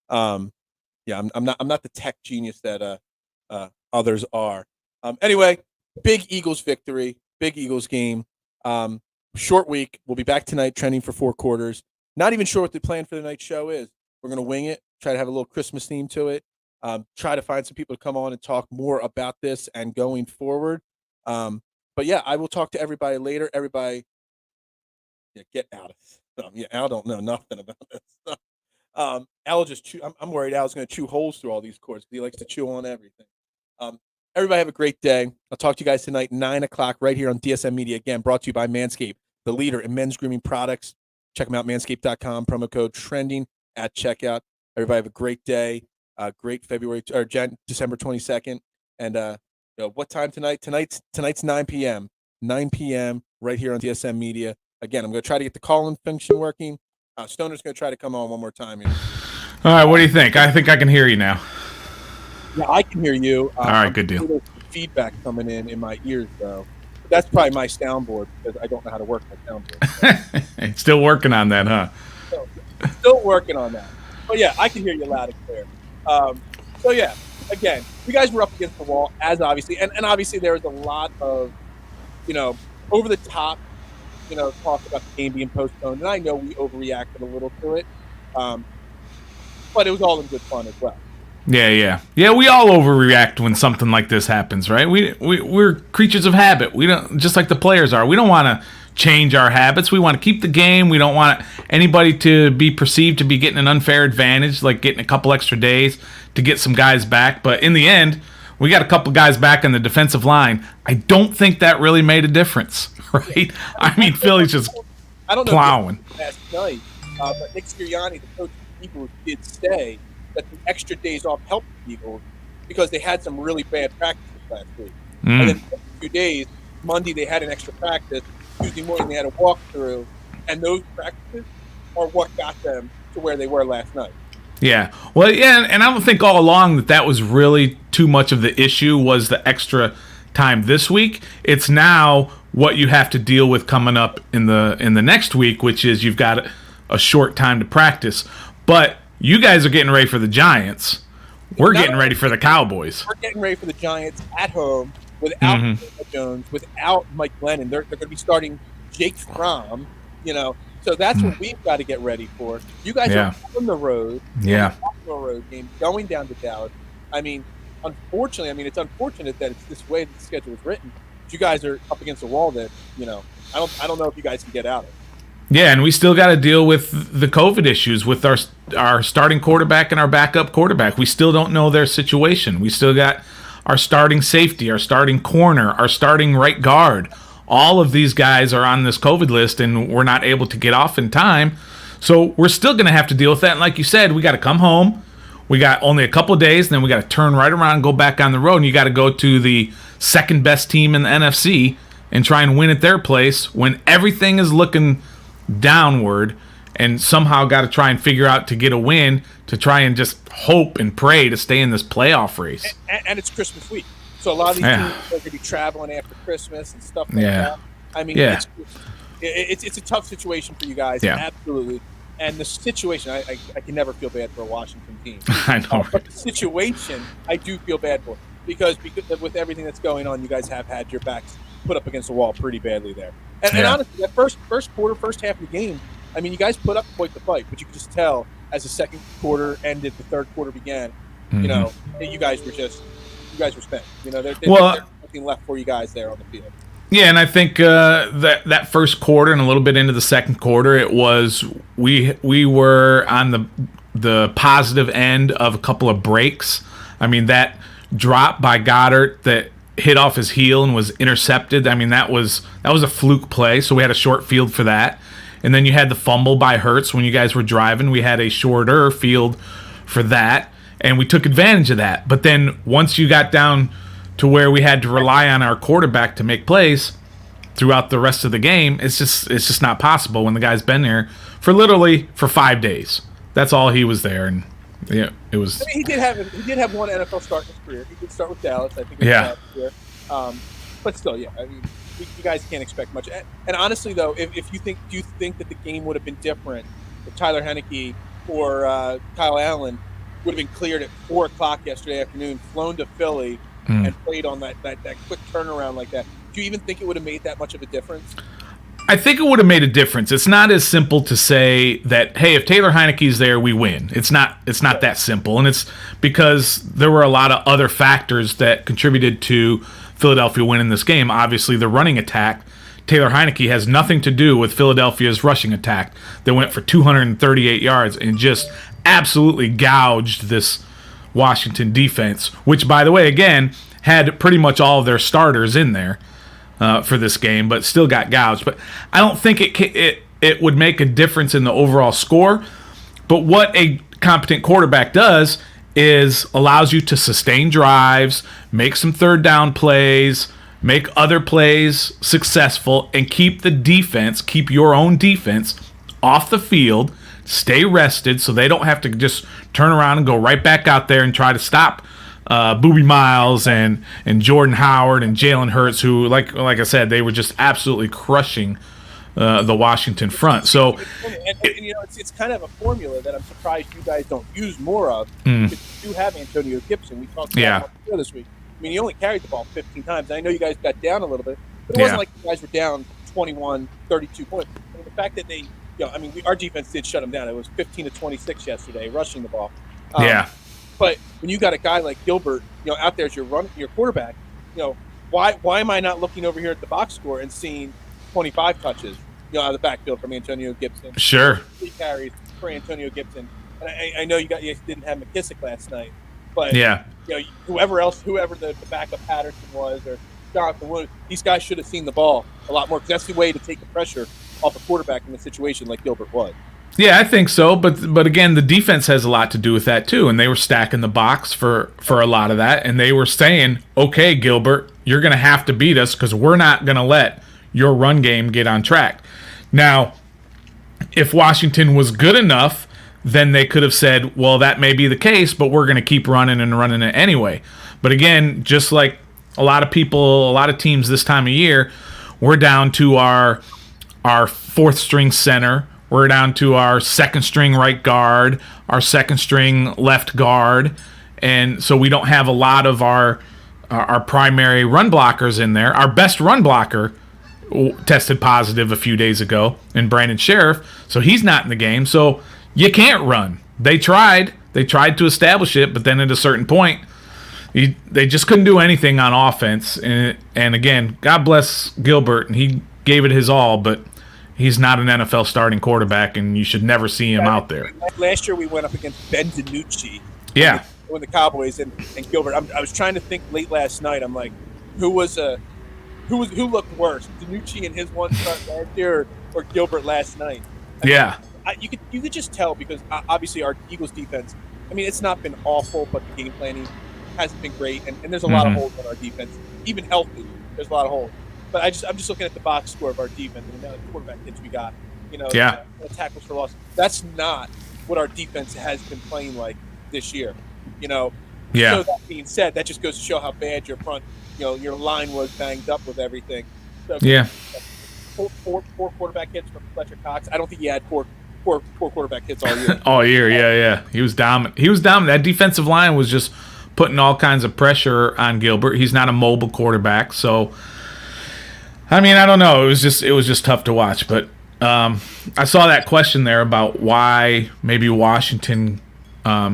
Yeah, I'm not the tech genius that others are. Anyway, big Eagles victory, big Eagles game. Short week. We'll be back tonight, trending for 4 quarters. Not even sure what the plan for the night show is. We're gonna wing it. Try to have a little Christmas theme to it. Try to find some people to come on and talk more about this and going forward. But yeah, I will talk to everybody later. Everybody, yeah, get out of this. Yeah, Al don't know nothing about this. Al just chew. I'm worried Al's going to chew holes through all these cords because he likes to chew on everything. Everybody have a great day. I'll talk to you guys tonight, 9:00 right here on DSM Media. Again, brought to you by Manscaped, the leader in men's grooming products. Check them out, manscaped.com, promo code trending at checkout. Everybody have a great day. Great December 22nd. And what time tonight? Tonight's 9 p.m. 9 p.m. right here on DSM Media. Again, I'm going to try to get the call-in function working. Stoner's going to try to come on one more time here. All right, what do you think? I think I can hear you now. Yeah, I can hear you. All right, good deal. There's feedback coming in my ears, though. But that's probably my soundboard because I don't know how to work my soundboard. Still working on that, huh? Still working on that. But yeah, I can hear you loud and clear. So yeah, again, you guys were up against the wall, as obviously, and obviously there was a lot of, over the top, talk about the game being postponed, and I know we overreacted a little to it, but it was all in good fun as well. Yeah. We all overreact when something like this happens, right? We're creatures of habit. We don't, just like the players are. We don't want to change our habits. We want to keep the game. We don't want anybody to be perceived to be getting an unfair advantage, like getting a couple extra days to get some guys back. But in the end, we got a couple guys back on the defensive line. I don't think that really made a difference, right? I mean, Philly's just plowing. Last night, but Nick Sirianni, the coach of the Eagles, did say that the extra days off helped the Eagles because they had some really bad practices last week. And then for a few days, Monday they had an extra practice, Tuesday morning they had a walkthrough, and those practices are what got them to where they were last night. Yeah. Well, yeah, and I don't think all along that was really too much of the issue was the extra time this week. It's now what you have to deal with coming up in the next week, which is you've got a short time to practice. But you guys are getting ready for the Giants. We're getting ready for the Cowboys. We're getting ready for the Giants at home without Daniel Jones, without Mike Glennon. They're going to be starting Jake Fromm, So that's what we've got to get ready for. You guys are on the road. Yeah. On the road game, going down to Dallas. I mean, unfortunately, it's unfortunate that it's this way that the schedule is written. But you guys are up against a wall that, I don't know if you guys can get out of. Yeah, and we still got to deal with the COVID issues with our starting quarterback and our backup quarterback. We still don't know their situation. We still got our starting safety, our starting corner, our starting right guard. All of these guys are on this COVID list, and we're not able to get off in time. So we're still going to have to deal with that. And like you said, we got to come home. We got only a couple of days, and then we got to turn right around and go back on the road. And you got to go to the second best team in the NFC and try and win at their place when everything is looking downward, and somehow got to try and figure out to get a win to try and just hope and pray to stay in this playoff race. And it's Christmas week. So a lot of these teams are going to be traveling after Christmas and stuff like that. I mean, it's a tough situation for you guys. Yeah. Absolutely. And the situation, I can never feel bad for a Washington team. I know. But the situation, I do feel bad for. Because with everything that's going on, you guys have had your backs put up against the wall pretty badly there. And honestly, that first quarter, first half of the game, I mean, you guys put up quite the fight, but you could just tell as the second quarter ended, the third quarter began, you guys were spent. There's nothing left for you guys there on the field. Yeah, and I think that first quarter and a little bit into the second quarter, it was we were on the positive end of a couple of breaks. I mean, that drop by Goddard that hit off his heel and was intercepted. I mean, that was a fluke play, so we had a short field for that. And then you had the fumble by Hurts when you guys were driving. We had a shorter field for that, and we took advantage of that. But then once you got down to where we had to rely on our quarterback to make plays, throughout the rest of the game, it's just not possible when the guy's been there for literally 5 days. That's all he was there, and yeah, it was. I mean, he did have one NFL start in his career. He did start with Dallas, I think. Yeah. But still, yeah. I mean, you guys can't expect much. And honestly, though, do you think that the game would have been different if Tyler Heineke or Kyle Allen would have been cleared at 4:00 yesterday afternoon, flown to Philly, and played on that quick turnaround like that? Do you even think it would have made that much of a difference? I think it would have made a difference. It's not as simple to say that, hey, if Taylor Heineke's there, we win. It's not that simple. And it's because there were a lot of other factors that contributed to Philadelphia winning this game. Obviously, the running attack. Taylor Heineke has nothing to do with Philadelphia's rushing attack. They went for 238 yards and just absolutely gouged this Washington defense, which, by the way, again, had pretty much all of their starters in there for this game, but still got gouged. But I don't think it would make a difference in the overall score. But what a competent quarterback does is allows you to sustain drives, make some third down plays, make other plays successful, and keep your own defense off the field, stay rested so they don't have to just turn around and go right back out there and try to stop Booby Miles and Jordan Howard and Jalen Hurts, who, like I said, they were just absolutely crushing the Washington front. So, it's kind of a formula that I'm surprised you guys don't use more of. Because you do have Antonio Gibson. We talked about him this week. I mean, he only carried the ball 15 times. I know you guys got down a little bit, but it wasn't like you guys were down 21, 32 points. I mean, the fact that they, our defense did shut them down. It was 15 to 26 yesterday, rushing the ball. But when you got a guy like Gilbert, out there as your quarterback, why am I not looking over here at the box score and seeing 25 touches, out of the backfield from Antonio Gibson? Sure. 3 carries for Antonio Gibson. And I know you didn't have McKissick last night, but whoever the backup Patterson was, or Jonathan Wood, these guys should have seen the ball a lot more, because that's the way to take the pressure off a quarterback in a situation like Gilbert was. Yeah, I think so, but again, the defense has a lot to do with that too, and they were stacking the box for a lot of that, and they were saying, okay, Gilbert, you're going to have to beat us because we're not going to let your run game get on track. Now, if Washington was good enough, then they could have said, well, that may be the case, but we're going to keep running it anyway. But again, just like a lot of teams this time of year, we're down to our fourth string center. We're down to our second string right guard, our second string left guard, and so we don't have a lot of our primary run blockers in there. Our best run blocker tested positive a few days ago in Brandon Sheriff, so he's not in the game. So you can't run. They tried to establish it, but then at a certain point, they just couldn't do anything on offense. And again, God bless Gilbert, and he gave it his all, but he's not an NFL starting quarterback, and you should never see him out there. Last year we went up against Ben DiNucci. Yeah. When the Cowboys and Gilbert. I was trying to think late last night. I'm like, who looked worse, DiNucci in his one start last year or Gilbert last night? You could just tell, because obviously our Eagles defense, I mean, it's not been awful, but the game planning hasn't been great, and there's a lot of holes on our defense. Even healthy, there's a lot of holes. But I'm just looking at the box score of our defense and the quarterback hits we got. The tackles for loss. That's not what our defense has been playing like this year. So that being said, that just goes to show how bad your front, your line was banged up with everything. So, four quarterback hits from Fletcher Cox. I don't think he had four quarterback hits all year. All year, yeah. He was dominant. That defensive line was just putting all kinds of pressure on Gilbert. He's not a mobile quarterback, so I mean, I don't know. It was just tough to watch. But I saw that question there about why maybe Washington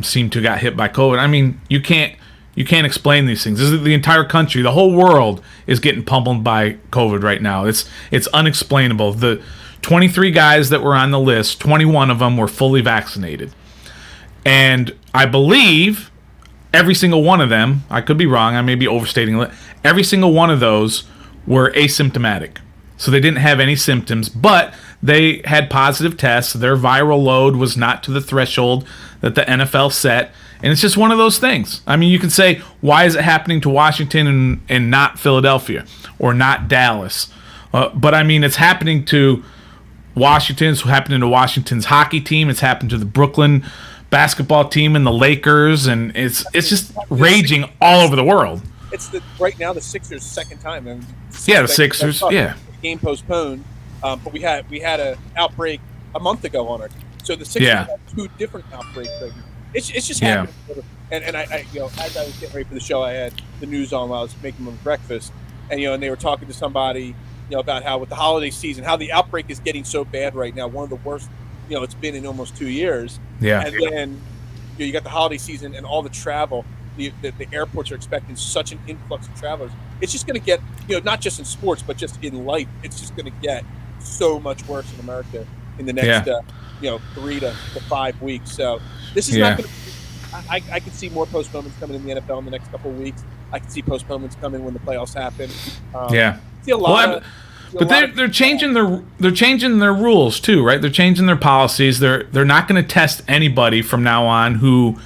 seemed to got hit by COVID. I mean, you can't explain these things. This is the entire country, the whole world is getting pummeled by COVID right now. It's unexplainable. The 23 guys that were on the list, 21 of them were fully vaccinated, and I believe every single one of them, I could be wrong, I may be overstating it, every single one of those were asymptomatic. So they didn't have any symptoms, but they had positive tests. Their viral load was not to the threshold that the NFL set. And it's just one of those things. I mean, you can say, why is it happening to Washington and not Philadelphia or not Dallas? But I mean, it's happening to Washington. It's happening to Washington's hockey team. It's happened to the Brooklyn basketball team and the Lakers, and it's just raging all over the world. It's right now the Sixers' second time. And the Sixers. Yeah, game postponed, but we had an outbreak a month ago on our team. So the Sixers had 2 different outbreaks right now. It's just happening. And I as I was getting ready for the show, I had the news on while I was making my breakfast, and and they were talking to somebody about how with the holiday season, how the outbreak is getting so bad right now, one of the worst it's been in almost 2 years. Yeah. And then you got the holiday season and all the travel. The airports are expecting such an influx of travelers. It's just going to get not just in sports but just in life. It's just going to get so much worse in America in the next 3 to 5 weeks. So this is not going to. I could see more postponements coming in the NFL in the next couple of weeks. I could see postponements coming when the playoffs happen. See a lot. But they're changing their rules too, right? They're changing their policies. They're not going to test anybody from now on who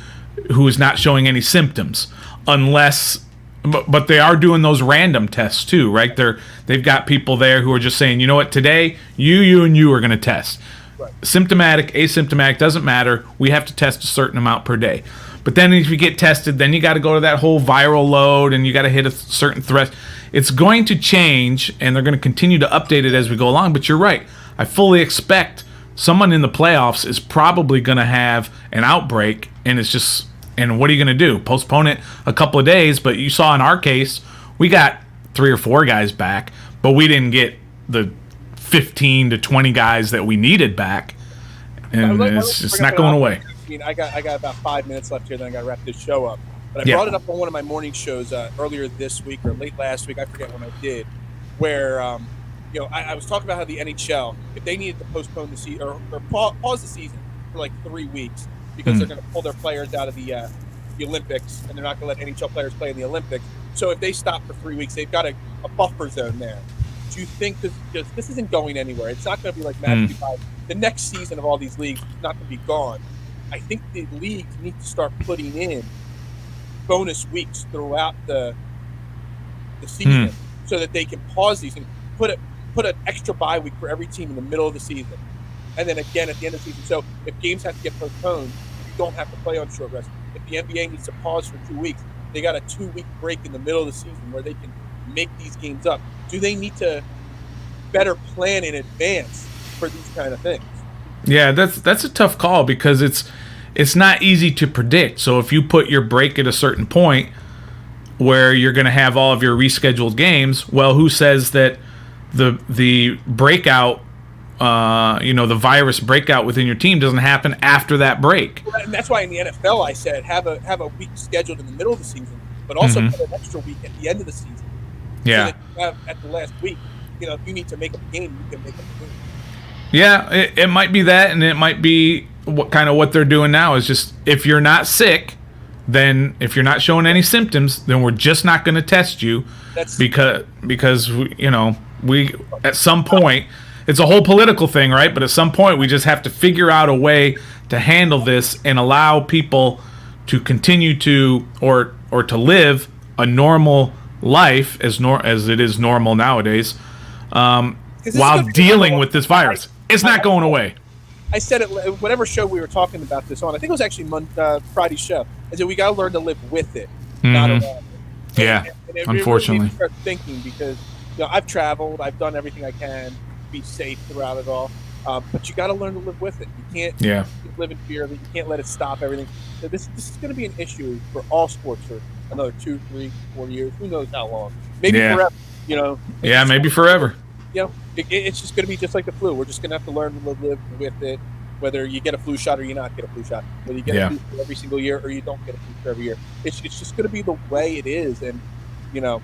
is not showing any symptoms, unless. But they are doing those random tests too, right? They've got people there who are just saying, you know what, today you and you are going to test. Right. Symptomatic, asymptomatic, doesn't matter. We have to test a certain amount per day. But then if you get tested, then you got to go to that whole viral load and you got to hit a certain threshold. It's going to change, and they're going to continue to update it as we go along. But you're right. I fully expect someone in the playoffs is probably going to have an outbreak, and and what are you going to do? Postpone it a couple of days? But you saw in our case, we got 3 or 4 guys back, but we didn't get the 15 to 20 guys that we needed back, and it's just not going away. I mean, I got about 5 minutes left here, then I got to wrap this show up. But I brought it up on one of my morning shows earlier this week or late last week. I forget when I did, where I was talking about how the NHL, if they needed to postpone the season or pause the season for like 3 weeks because they're going to pull their players out of the Olympics and they're not going to let NHL players play in the Olympics. So if they stop for 3 weeks, they've got a buffer zone there. Do you think this isn't going anywhere? It's not going to be like magically by the next season of all these leagues. It's not going to be gone. I think the leagues need to start putting in bonus weeks throughout the season so that they can pause these and put an extra bye week for every team in the middle of the season, and then again at the end of the season. So if games have to get postponed, you don't have to play on short rest. If the NBA needs to pause for 2 weeks, they got a 2-week break in the middle of the season where they can make these games up. Do they need to better plan in advance for these kind of things? Yeah, that's a tough call because it's not easy to predict. So if you put your break at a certain point where you're going to have all of your rescheduled games, well, who says that the breakout, the virus breakout within your team doesn't happen after that break? And that's why in the NFL I said have a week scheduled in the middle of the season, but also put an extra week at the end of the season. Yeah. So that you have at the last week, if you need to make up a game, you can make up a game. Yeah, it might be that, and it might be what they're doing now is just if you're not sick, then if you're not showing any symptoms, then we're just not going to test you because we at some point, it's a whole political thing, right? But at some point we just have to figure out a way to handle this and allow people to continue to or to live a normal life as it is normal nowadays while dealing with this virus. It's not going away. I said it, whatever show we were talking about this on, I think it was actually Friday's show, I said we got to learn to live with it, not around it. Yeah, and it unfortunately. Really start thinking because I've traveled, I've done everything I can to be safe throughout it all, but you got to learn to live with it. You can't live in fear of it. You can't let it stop everything. So this is going to be an issue for all sports for another 2, 3, 4 years. Who knows how long? Maybe forever. Yeah, maybe forever. It's just going to be just like the flu. We're just going to have to learn to live with it, whether you get a flu shot or you not get a flu shot, whether you get a flu shot every single year or you don't get a flu shot every year. It's just going to be the way it is, and I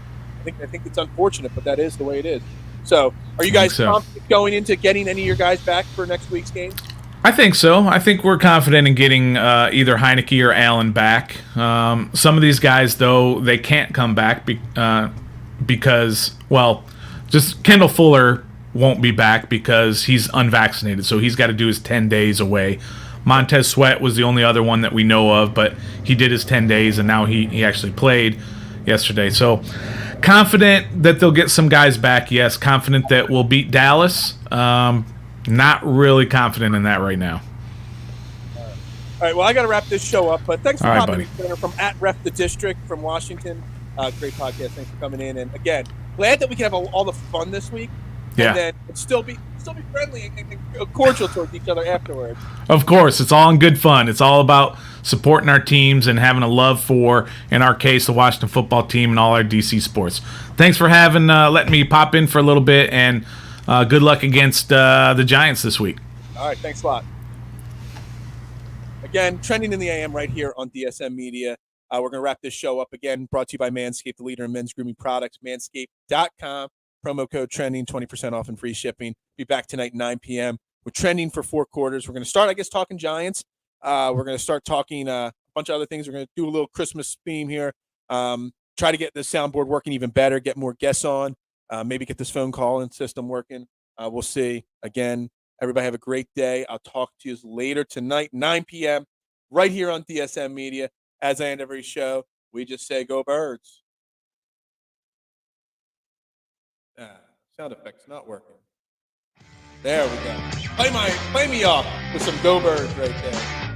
think it's unfortunate, but that is the way it is. So, are you guys confident going into getting any of your guys back for next week's game? I think so. I think we're confident in getting either Heineke or Allen back. Some of these guys, though, they can't come back because, just Kendall Fuller won't be back because he's unvaccinated, so he's got to do his 10 days away. Montez Sweat was the only other one that we know of, but he did his 10 days, and now he actually played yesterday. So Confident that they'll get some guys back, yes. Confident that we'll beat Dallas. Not really confident in that right now. All right, well, I got to wrap this show up, but thanks for All right, popping in from @RepTheDistrict from Washington. Great podcast. Thanks for coming in. And again, glad that we can have all the fun this week. Yeah. And then still be friendly and cordial towards each other afterwards. Of course, it's all in good fun. It's all about supporting our teams and having a love for, in our case, the Washington football team and all our DC sports. Thanks for letting me pop in for a little bit, and good luck against the Giants this week. All right, thanks a lot. Again, trending in the AM right here on DSM Media. We're going to wrap this show up again, brought to you by Manscaped, the leader in men's grooming products, manscaped.com. Promo code trending, 20% off and free shipping. Be back tonight, 9 p.m. We're trending for 4 quarters. We're going to start, talking Giants. We're going to start talking a bunch of other things. We're going to do a little Christmas theme here. Try to get the soundboard working even better, get more guests on, maybe get this phone call and system working. We'll see. Again, everybody have a great day. I'll talk to you later tonight, 9 p.m., right here on DSM Media. As I end every show, we just say, go Birds. Sound effect's not working. There we go. Play me off with some Go Birds right there.